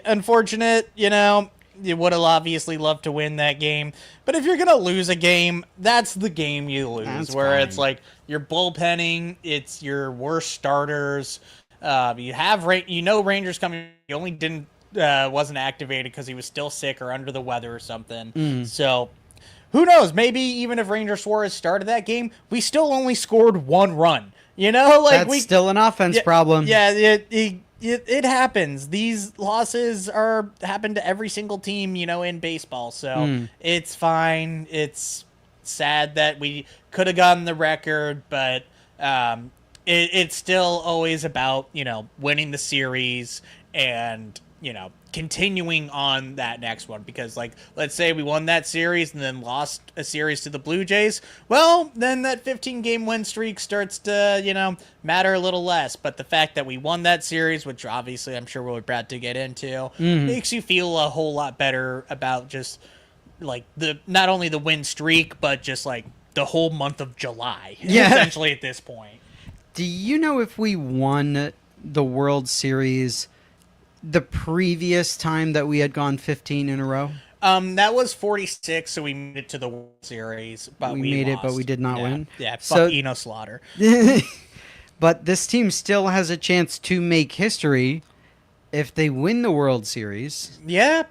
unfortunate, you would have obviously loved to win that game. But if you're going to lose a game, that's the game you lose. That's where fine. It's you're bullpenning, it's your worst starters. You have Rangers coming. You only didn't wasn't activated because he was still sick or under the weather or something. So who knows? Maybe even if Ranger Suarez started that game, we still only scored 1 run. You know, like that's still an offense problem. Yeah, it happens. These losses happen to every single team, in baseball. So it's fine. It's sad that we could have gotten the record, but it's still always about, winning the series and, continuing on that next one. Because, like, let's say we won that series and then lost a series to the Blue Jays. Well, then that 15-game win streak starts to, matter a little less. But the fact that we won that series, which obviously I'm sure we're about to get into, makes you feel a whole lot better about just, like, not only the win streak, but just, like, the whole month of July, essentially, at this point. Do you know if we won the World Series the previous time that we had gone 15 in a row? That was 46, so we made it to the World Series, but we made lost. it, but we did not win. Yeah, fuck Eno Slaughter. But this team still has a chance to make history if they win the World Series. Yeah,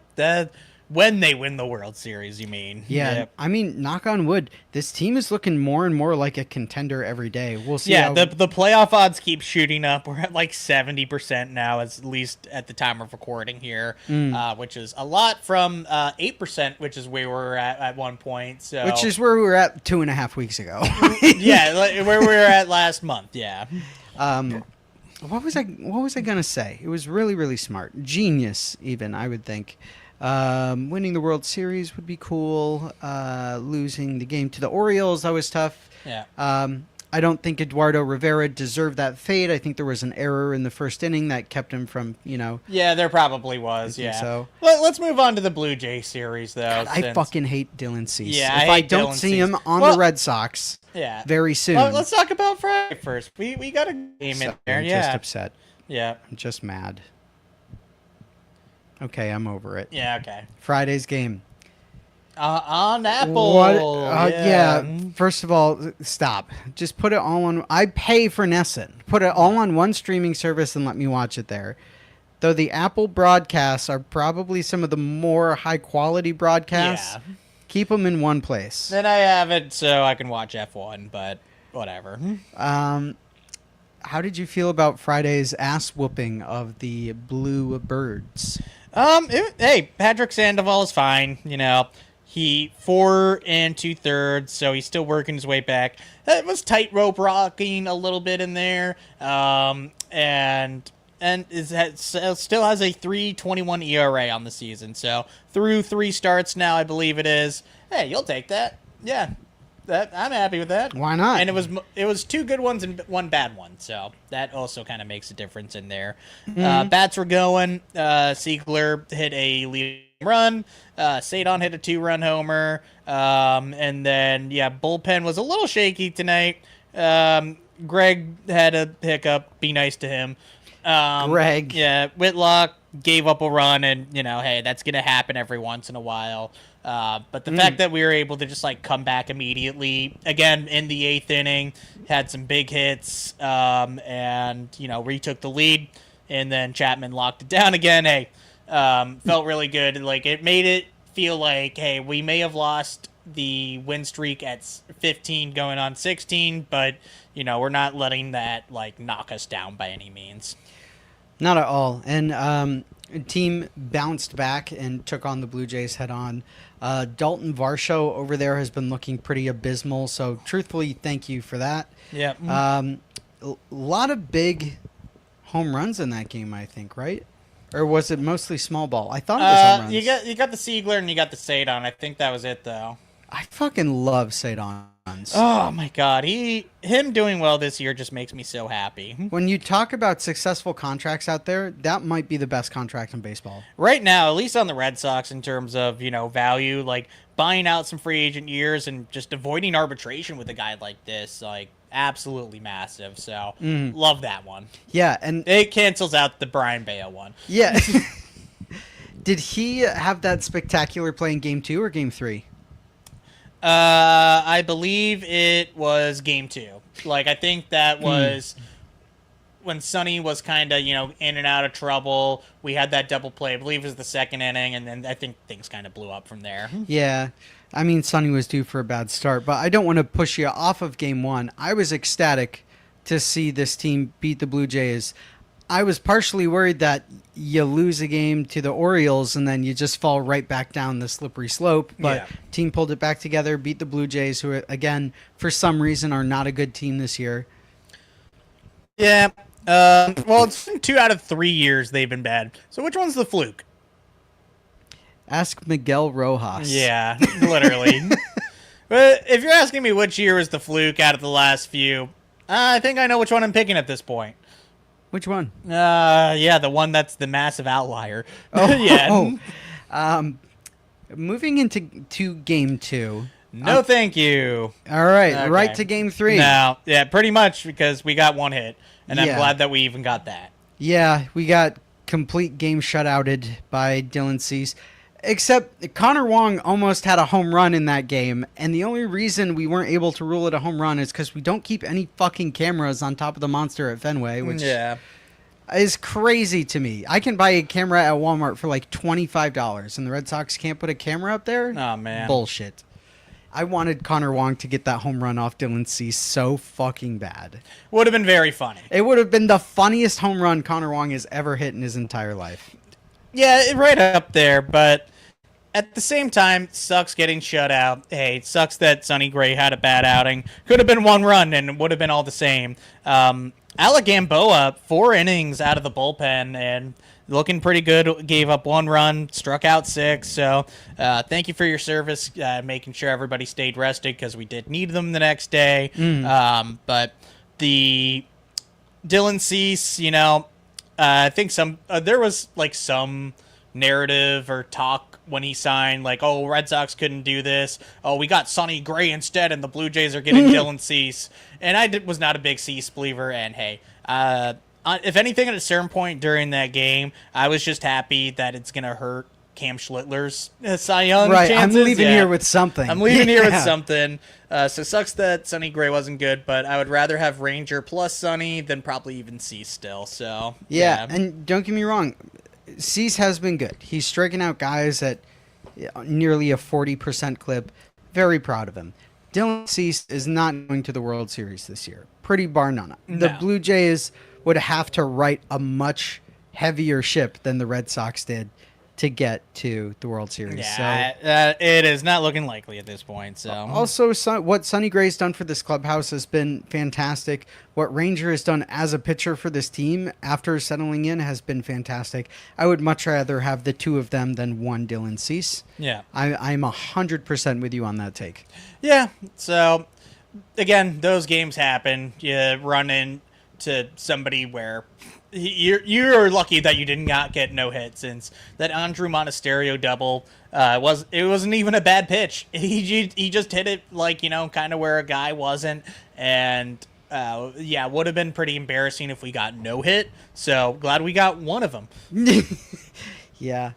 when they win the World Series, you mean? Yeah, yep. I mean, knock on wood, this team is looking more and more like a contender every day. We'll see. Yeah, the playoff odds keep shooting up. We're at like 70% now, at least at the time of recording here, which is a lot from 8%, which is where we were at one point. So, which is where we were at 2.5 weeks ago. Yeah, where we were at last month. Yeah. What was I gonna say? It was really, really smart, genius, even I would think. Winning the World Series would be cool. Losing the game to the Orioles, that was tough. Yeah. I don't think Eduardo Rivera deserved that fate. I think there was an error in the first inning that kept him from, Yeah, there probably was, yeah. So. Let's move on to the Blue Jay series, though. God, I fucking hate Dylan Cease. Yeah, if I don't see him on the Red Sox very soon. Well, let's talk about Friday first. We got a game in there, I'm just upset. Yeah. I'm just mad. Okay, I'm over it. Yeah, okay. Friday's game. On Apple. What? Yeah. First of all, stop. Just put it all on. I pay for NESN. Put it all on one streaming service and let me watch it there. Though the Apple broadcasts are probably some of the more high quality broadcasts. Yeah. Keep them in one place. Then I have it so I can watch F1, but whatever. How did you feel about Friday's ass whooping of the Blue Birds? Hey, Patrick Sandoval is fine. He 4 2/3, so he's still working his way back. It was tightrope rocking a little bit in there, and still has a 3.21 ERA on the season. So through 3 starts now, I believe it is. Hey, you'll take that. Yeah. I'm happy with that. Why not? And it was 2 good ones and 1 bad one, so that also kind of makes a difference in there. Bats were going. Siegler hit a lead run. Sadon hit a 2-run homer. And then bullpen was a little shaky tonight. Greg had a hiccup. Be nice to him. Greg. Yeah, Whitlock gave up a run, and hey, that's gonna happen every once in a while. But the fact that we were able to just come back immediately again in the 8th inning, had some big hits, and retook the lead, and then Chapman locked it down again. Hey, felt really good. It made it feel like, hey, we may have lost the win streak at 15 going on 16, but we're not letting that knock us down by any means. Not at all. And team bounced back and took on the Blue Jays head on. Dalton Varsho over there has been looking pretty abysmal. So truthfully, thank you for that. Yeah. A lot of big home runs in that game, I think, right? Or was it mostly small ball? I thought it was home runs. You got the Siegler and you got the Sadon. I think that was it, though. I fucking love Sadon. Oh my god, him doing well this year just makes me so happy. When you talk about successful contracts out there, that might be the best contract in baseball right now, at least on the Red Sox in terms of value, buying out some free agent years and just avoiding arbitration with a guy like this, absolutely massive. So love that one. Yeah, and it cancels out the Brian Bayo one. Yeah. Did he have that spectacular play in Game 2 or Game 3? I believe it was Game 2. I think that was when Sonny was kind of, in and out of trouble, we had that double play. I believe it was the second inning, and then I think things kind of blew up from there. Yeah. I mean, Sonny was due for a bad start, but I don't want to push you off of game one. I was ecstatic to see this team beat the Blue Jays. I was partially worried that you lose a game to the Orioles and then you just fall right back down the slippery slope. But team pulled it back together, beat the Blue Jays, who, again, for some reason are not a good team this year. Yeah. Well, it's 2 out of 3 years they've been bad. So which one's the fluke? Ask Miguel Rojas. Yeah, literally. But if you're asking me which year was the fluke out of the last few, I think I know which one I'm picking at this point. Which one? Yeah, the one that's the massive outlier. Oh, yeah. Moving into game 2. No, thank you. All right, Okay. right to game 3. No, yeah, pretty much because we got one hit, and I'm glad that we even got that. Yeah, we got complete game shutouted by Dylan Cease. Except Connor Wong almost had a home run in that game, and the only reason we weren't able to rule it a home run is because we don't keep any fucking cameras on top of the monster at Fenway, which is crazy to me. I can buy a camera at Walmart for like $25, and the Red Sox can't put a camera up there? Oh, man. Bullshit. I wanted Connor Wong to get that home run off Dylan Cease so fucking bad. Would have been very funny. It would have been the funniest home run Connor Wong has ever hit in his entire life. Yeah, right up there, but at the same time, sucks getting shut out. Hey, it sucks that Sonny Gray had a bad outing. Could have been one run and it would have been all the same. Alec Gamboa, 4 innings out of the bullpen and looking pretty good. Gave up 1 run, struck out 6. So thank you for your service, making sure everybody stayed rested because we did need them the next day. But the Dylan Cease, I think there was like some narrative or talk when he signed, like, oh, Red Sox couldn't do this. Oh, we got Sonny Gray instead, and the Blue Jays are getting Dylan Cease. And I was not a big Cease believer. And hey, if anything, at a certain point during that game, I was just happy that it's gonna hurt Cam Schlittler's Cy Young chances. I'm leaving here with something. I'm leaving here with something. So sucks that Sonny Gray wasn't good, but I would rather have Ranger plus Sonny than probably even Cease still. So yeah, and don't get me wrong, Cease has been good. He's striking out guys at nearly a 40% clip. Very proud of him. Dylan Cease is not going to the World Series this year. Pretty bar none. The Blue Jays would have to right a much heavier ship than the Red Sox did to get to the World Series. Yeah, so, it is not looking likely at this point. So also, what Sonny Gray's done for this clubhouse has been fantastic. What Ranger has done as a pitcher for this team after settling in has been fantastic. I would much rather have the 2 of them than one Dylan Cease. Yeah, I'm 100% with you on that take. Yeah. So again, those games happen. You run into somebody where you're lucky that you did not get no hit, since that Andrew Monasterio double wasn't even a bad pitch. He just hit it like, kind of where a guy wasn't, and would have been pretty embarrassing if we got no hit. So glad we got one of them. Yeah,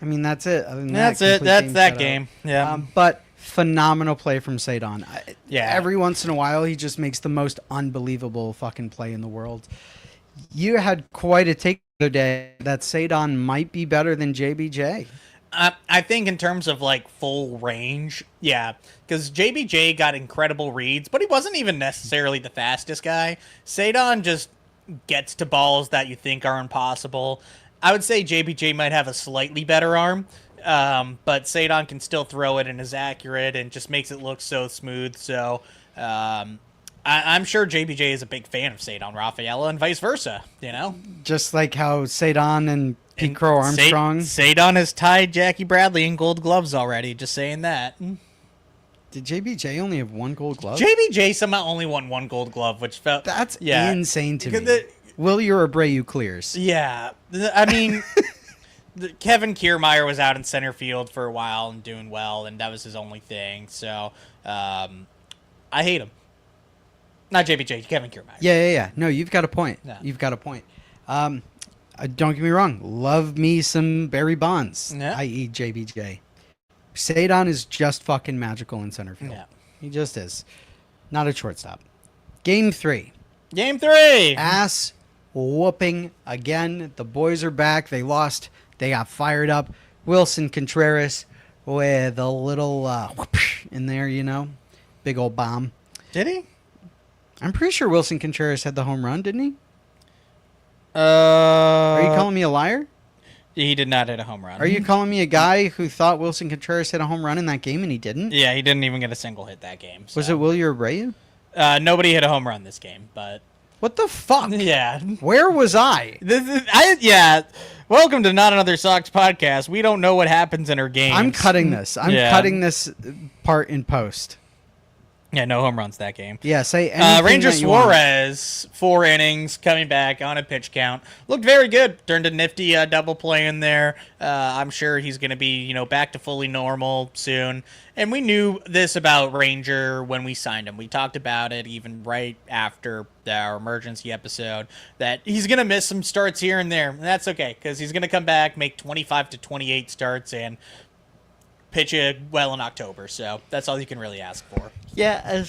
I mean that's it. That's it. That's that game. Yeah, but phenomenal play from Cedon. Yeah, every once in a while he just makes the most unbelievable fucking play in the world. You had quite a take the other day that Cedon might be better than JBJ. I think in terms of like full range, yeah, because JBJ got incredible reads, but he wasn't even necessarily the fastest guy. Cedon just gets to balls that you think are impossible. I would say JBJ might have a slightly better arm, but Cedon can still throw it and is accurate and just makes it look so smooth. So I'm sure JBJ is a big fan of Cedon Rafaela and vice versa, Just like how Cedon and Pete Crow Armstrong. Cedon has tied Jackie Bradley in gold gloves already, just saying that. Did JBJ only have 1 gold glove? JBJ somehow only won 1 gold glove, which felt... That's insane to me. Wilyer Abreu clears. Yeah. I mean, Kevin Kiermaier was out in center field for a while and doing well, and that was his only thing. So, I hate him. Not JBJ, Kevin Kiermaier. Yeah. No, you've got a point. No. You've got a point. Don't get me wrong. Love me some Barry Bonds, i.e. JBJ. Cedon is just fucking magical in center field. Yeah. He just is. Not a shortstop. Game 3. Game 3! Ass whooping again. The boys are back. They lost. They got fired up. Wilson Contreras with a little whoopsh in there, big old bomb. Did he? I'm pretty sure Wilson Contreras had the home run, didn't he? Are you calling me a liar? He did not hit a home run. Are you calling me a guy who thought Wilson Contreras hit a home run in that game and he didn't? Yeah, he didn't even get a single hit that game. So. Was it Wilyer Abreu? Nobody hit a home run this game, but... What the fuck? Yeah. Where was I? Welcome to Not Another Sox podcast. We don't know what happens in our games. I'm cutting this. I'm cutting this part in post. Yeah, no home runs that game. Yeah, say anything Ranger that you want. Suarez, 4 innings, coming back on a pitch count. Looked very good. Turned a nifty double play in there. I'm sure he's going to be, back to fully normal soon. And we knew this about Ranger when we signed him. We talked about it even right after our emergency episode, that he's going to miss some starts here and there. And that's okay, because he's going to come back, make 25 to 28 starts, and pitch it well in October. So that's all you can really ask for. Yeah,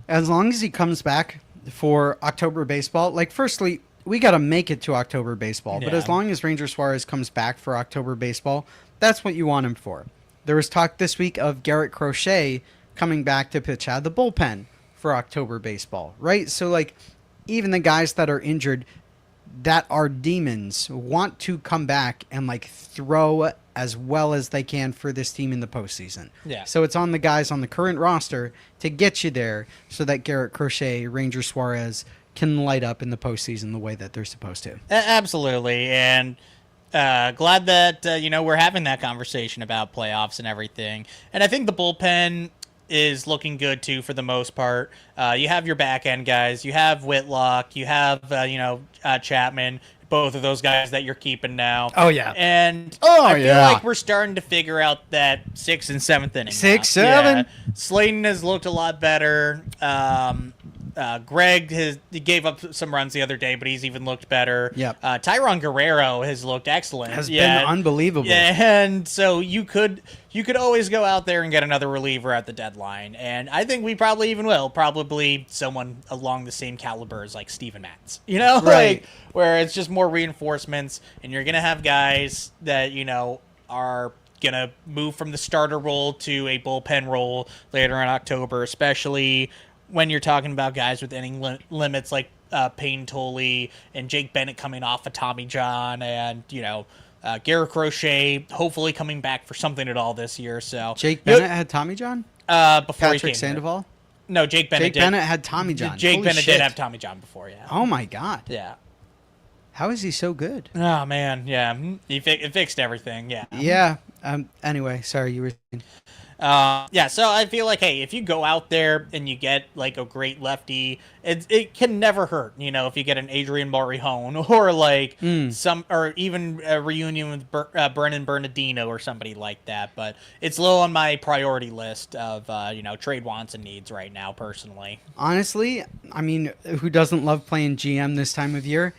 as long as he comes back for October baseball, firstly, we got to make it to October baseball. But as long as Ranger Suarez comes back for October baseball, that's what you want him for. There was talk this week of Garrett Crochet coming back to pitch out of the bullpen for October baseball, right? So, even the guys that are injured that are demons want to come back and, throw as well as they can for this team in the postseason. Yeah. So it's on the guys on the current roster to get you there so that Garrett Crochet, Ranger Suarez can light up in the postseason the way that they're supposed to. Absolutely. And glad that, we're having that conversation about playoffs and everything. And I think the bullpen is looking good, too, for the most part. You have your back-end guys. You have Whitlock. You have, Chapman. Both of those guys that you're keeping now. Oh, yeah. And I feel like we're starting to figure out that 6th and 7th inning. 6, 7. Yeah. Slayton has looked a lot better. Greg he gave up some runs the other day, but he's even looked better. Yep. Tyron Guerrero has looked excellent. Has been unbelievable. Yeah, and so you could always go out there and get another reliever at the deadline, and I think we probably even will. Probably someone along the same caliber as Steven Matz. Right. Where it's just more reinforcements, and you're gonna have guys that are gonna move from the starter role to a bullpen role later in October, especially when you're talking about guys with inning limits like Payne Tolley and Jake Bennett coming off of Tommy John, and Garrett Crochet hopefully coming back for something at all this year. So Jake Bennett had Tommy John before Patrick he came Sandoval. Here. No, Jake Bennett. Jake Bennett had Tommy John. Jake Holy Bennett shit. did have Tommy John before. Yeah. Oh my god. Yeah. How is he so good? Oh man, yeah. It fixed everything. Yeah. Yeah. Anyway, sorry, you were saying. Yeah, so I feel like, hey, if you go out there and you get a great lefty, it can never hurt, if you get an Adrian Morejon or or even a reunion with Brennan Bernardino or somebody like that. But it's low on my priority list of trade wants and needs right now, personally. Honestly, I mean, who doesn't love playing GM this time of year?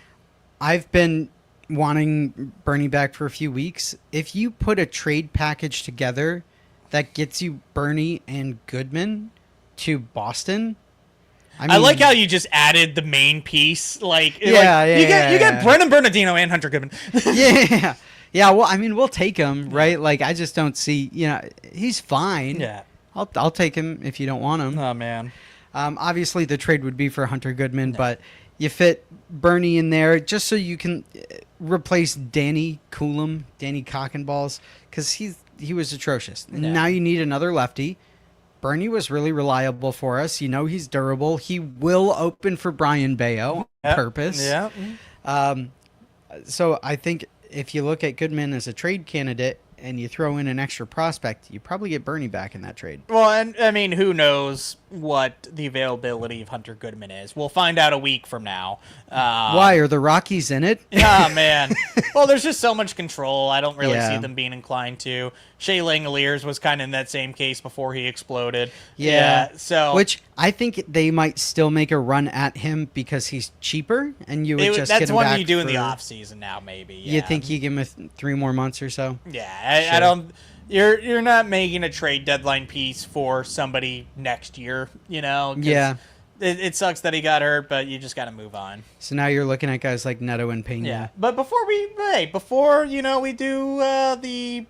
I've been wanting Bernie back for a few weeks. If you put a trade package together that gets you Bernie and Goodman to Boston. I like how you just added the main piece. You get Brennan Bernardino and Hunter Goodman. Yeah. Well, I mean, we'll take him, right? I just don't see, he's fine. Yeah. I'll take him if you don't want him. Oh, man. Obviously, the trade would be for Hunter Goodman, but you fit Bernie in there just so you can replace Danny Coulomb, Danny Cockenballs, because he was atrocious. Yeah. Now you need another lefty. Bernie was really reliable for us. He's durable. He will open for Brian Bayo on purpose. Yeah. So I think if you look at Goodman as a trade candidate and you throw in an extra prospect, you probably get Bernie back in that trade. Well, and I mean, who knows what the availability of Hunter Goodman is? We'll find out a week from now. Why are the Rockies in it? Oh man. Well, there's just so much control. I don't really see them being inclined to. Shea Langoliers was kind of in that same case before he exploded. Yeah. So which I think they might still make a run at him because he's cheaper, and you would just that's get him one back you do in for, the off season now, maybe. Yeah. You think you give him 3 more months or so? Yeah, Sure. I don't. You're not making a trade deadline piece for somebody next year, Yeah. it sucks that he got hurt, but you just got to move on. So now you're looking at guys like Neto and Pena. Yeah, but before we do the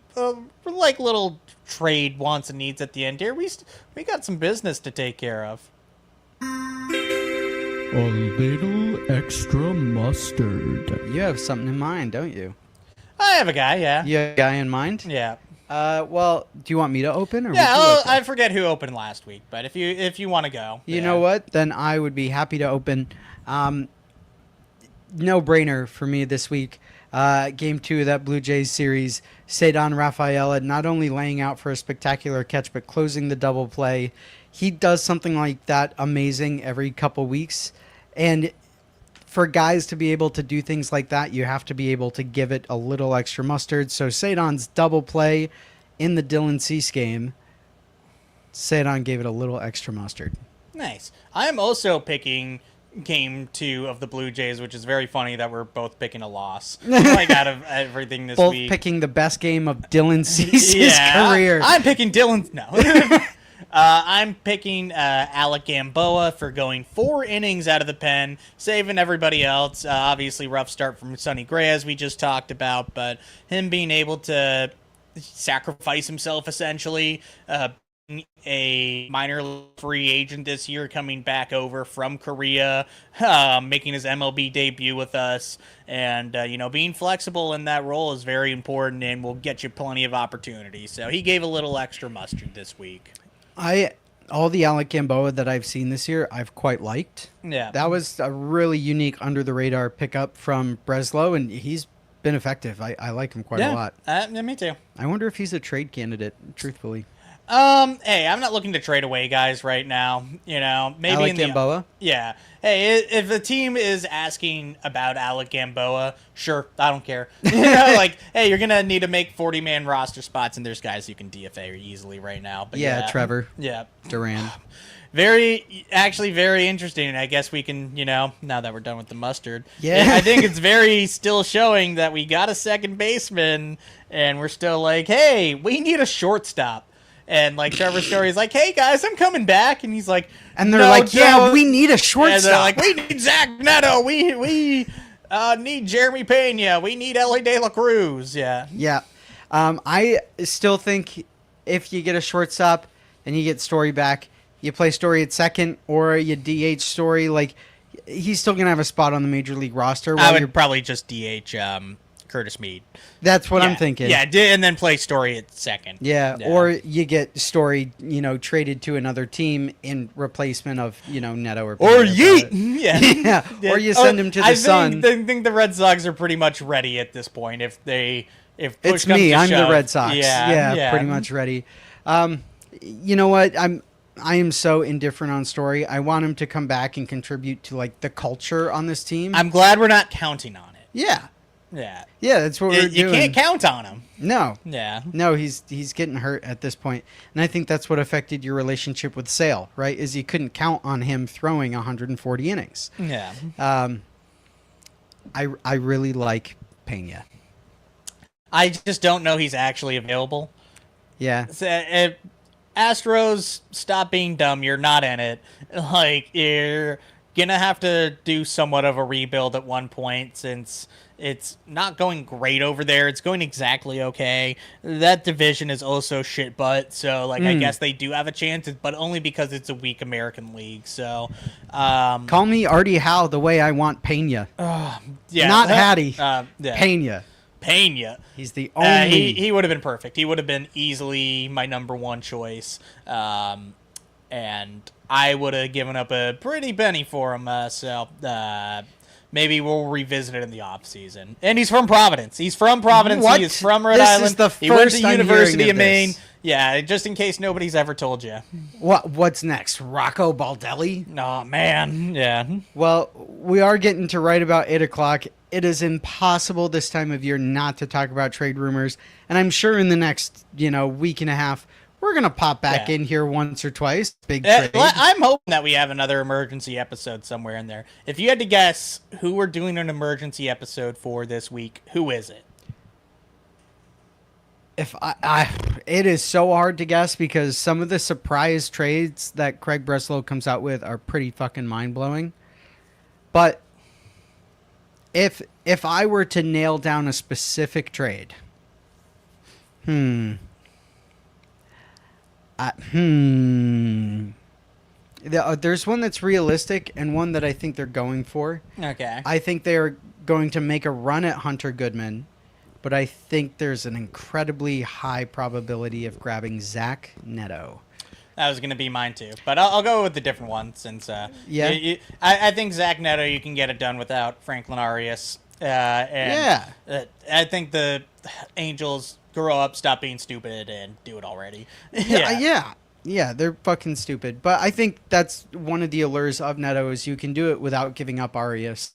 like little trade wants and needs at the end here, we got some business to take care of. A little extra mustard. You have something in mind, don't you? I have a guy, yeah. You have a guy in mind? Yeah. Well, do you want me to open? Or yeah, I forget who opened last week, but if you want to go. You know what? Then I would be happy to open. No-brainer for me this week. Game 2 of that Blue Jays series. Ceddanne Rafaela not only laying out for a spectacular catch, but closing the double play. He does something like that amazing every couple weeks. And for guys to be able to do things like that, you have to be able to give it a little extra mustard. So Ceddanne's double play in the Dylan Cease game, Ceddanne gave it a little extra mustard. Nice. I'm also picking Game 2 of the Blue Jays, which is very funny that we're both picking a loss. Like out of everything this week. Both picking the best game of Dylan Cease's career. I'm picking Dylan. No. I'm picking Alec Gamboa for going 4 innings out of the pen, saving everybody else. Obviously, rough start from Sonny Gray, as we just talked about, but him being able to sacrifice himself, essentially, a minor free agent this year, coming back over from Korea, making his MLB debut with us, and being flexible in that role is very important and will get you plenty of opportunities. So he gave a little extra mustard this week. All the Alec Gamboa that I've seen this year, I've quite liked. Yeah, that was a really unique under the radar pickup from Breslow, and he's been effective. I like him quite a lot. Yeah, me too. I wonder if he's a trade candidate, truthfully. Hey, I'm not looking to trade away guys right now. Maybe Alec in Gamboa? Yeah. Hey, if the team is asking about Alec Gamboa, sure, I don't care. Hey, you're gonna need to make 40-man roster spots, and there's guys you can DFA easily right now. But yeah, Trevor. Yeah. Duran. Very interesting, and I guess we can, now that we're done with the mustard. Yeah. I think it's very still showing that we got a second baseman, and we're still like, hey, we need a shortstop. And Trevor Story's like, hey guys, I'm coming back, and he's like, and they're like, yeah, we need a shortstop. And they're like, we need Zach Neto, we need Jeremy Pena, we need Ellie De La Cruz. Yeah. I still think if you get a shortstop and you get Story back, you play Story at second or you DH Story. He's still gonna have a spot on the major league roster. I would probably just DH Curtis Mead. That's what I'm thinking. Yeah, and then play Story at second. Yeah, or you get Story, traded to another team in replacement of, Neto or Yeet. Yeah. Or you send him to the Sun. I think the Red Sox are pretty much ready at this point. If push it's comes me, to I'm shove. the Red Sox. Yeah, pretty much ready. You know what? I am so indifferent on Story. I want him to come back and contribute to the culture on this team. I'm glad we're not counting on it. Yeah. Yeah. Yeah, that's what we're doing. You can't count on him. No. Yeah. No, he's getting hurt at this point. And I think that's what affected your relationship with Sale, right? Is you couldn't count on him throwing 140 innings. Yeah. I really like Pena. I just don't know he's actually available. Yeah. Astros, stop being dumb. You're not in it. You're gonna have to do somewhat of a rebuild at one point, since it's not going great over there. It's going exactly okay. That division is also shit butt, so I guess they do have a chance, but only because it's a weak American League. So call me Artie Howe the way I want Pena. Yeah, not Hattie. Yeah. Pena. He's the only. He would have been perfect. He would have been easily my number one choice. And I would have given up a pretty penny for him. So maybe we'll revisit it in the offseason. And he's from Providence. He's from Providence. What? He is from Rhode This Island. is the he went first to I'm University hearing of of Maine. this. Yeah, just in case nobody's ever told you. What's next? Rocco Baldelli? Oh, man. Yeah. Well, we are getting to right about 8 o'clock. It is impossible this time of year not to talk about trade rumors. And I'm sure in the next, week and a half, we're going to pop back in here once or twice. Big trade. I'm hoping that we have another emergency episode somewhere in there. If you had to guess who we're doing an emergency episode for this week, who is it? If It is so hard to guess because some of the surprise trades that Craig Breslow comes out with are pretty fucking mind-blowing. But if I were to nail down a specific trade, there's one that's realistic and one that I think they're going for. Okay. I think they are going to make a run at Hunter Goodman, but I think there's an incredibly high probability of grabbing Zach Neto. That was going to be mine too, but I'll go with the different one since I think Zach Neto, you can get it done without Franklin Arias. I think the Angels grow up, stop being stupid, and do it already. Yeah, they're fucking stupid. But I think that's one of the allures of Neto is you can do it without giving up Arias.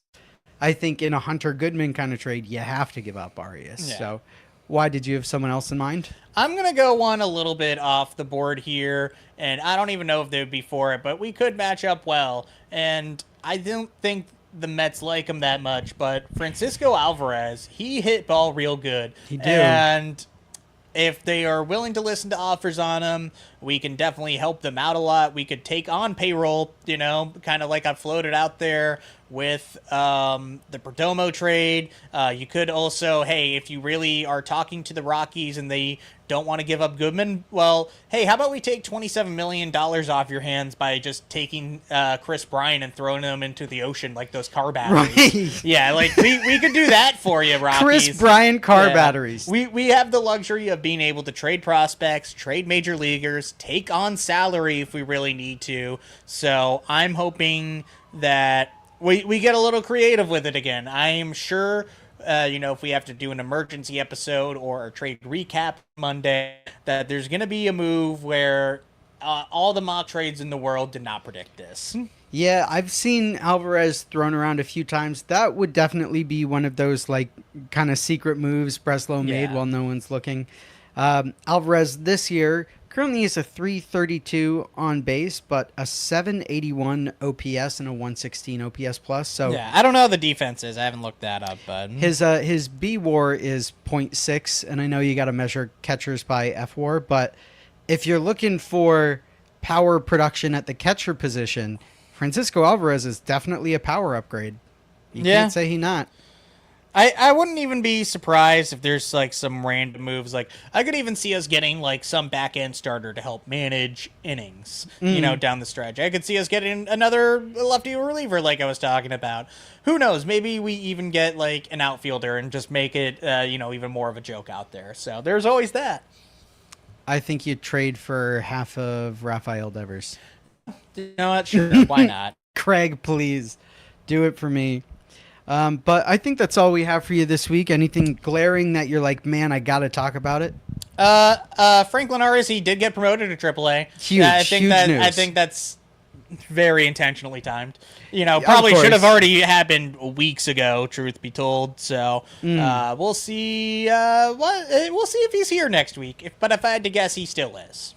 I think in a Hunter Goodman kind of trade, you have to give up Arias. Yeah. So why did you have someone else in mind? I'm going to go one a little bit off the board here, and I don't even know if they would be for it, but we could match up well. And I don't think the Mets like him that much, but Francisco Alvarez, he hit ball real good. He did. And if they are willing to listen to offers on him, we can definitely help them out a lot. We could take on payroll, kind of like I floated out there with the Perdomo trade. You could also, if you really are talking to the Rockies and they don't want to give up Goodman, well, hey, how about we take $27 million off your hands by just taking Chris Bryant and throwing him into the ocean like those car batteries? Right. Yeah, like we could do that for you, Rockies. Chris Bryant car batteries. We have the luxury of being able to trade prospects, trade major leaguers, take on salary if we really need to. So I'm hoping that we get a little creative with it again. I am sure, if we have to do an emergency episode or a trade recap Monday, that there's going to be a move where all the mock trades in the world did not predict this. Yeah, I've seen Alvarez thrown around a few times. That would definitely be one of those kind of secret moves Breslow made while no one's looking. Alvarez this year currently is a 332 on base, but a 781 OPS and a 116 OPS plus. So yeah, I don't know how the defense is. I haven't looked that up, but his B WAR is 0.6, and I know you got to measure catchers by F WAR, but if you're looking for power production at the catcher position, Francisco Alvarez is definitely a power upgrade. You can't say he's not. I wouldn't even be surprised if there's some random moves. I could even see us getting some back end starter to help manage innings, down the stretch. I could see us getting another lefty reliever like I was talking about. Who knows? Maybe we even get an outfielder and just make it even more of a joke out there. So there's always that. I think you'd trade for half of Rafael Devers. You know what? Sure. Why not? Craig, please do it for me. But I think that's all we have for you this week. Anything glaring that you're like, man, I got to talk about it? Franklin Arias, he did get promoted to AAA. Huge, huge news. I think that's very intentionally timed. Probably should have already happened weeks ago, truth be told. So we'll see. We'll see if he's here next week. But if I had to guess, he still is.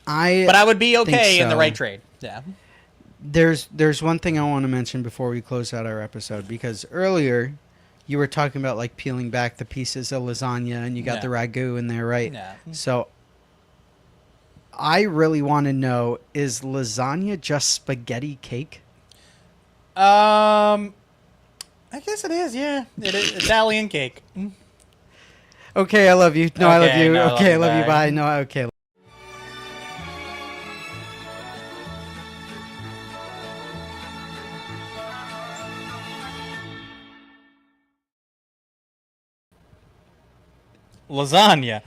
But I would be okay in the right trade. Yeah. There's one thing I want to mention before we close out our episode, because earlier you were talking about peeling back the pieces of lasagna and you got the ragu in there, right? Yeah. So I really want to know, is lasagna just spaghetti cake? I guess it is, yeah. It is Italian cake. Okay, I love you. No, I love you. No, okay, I love you. Bye. No, okay. Lasagna.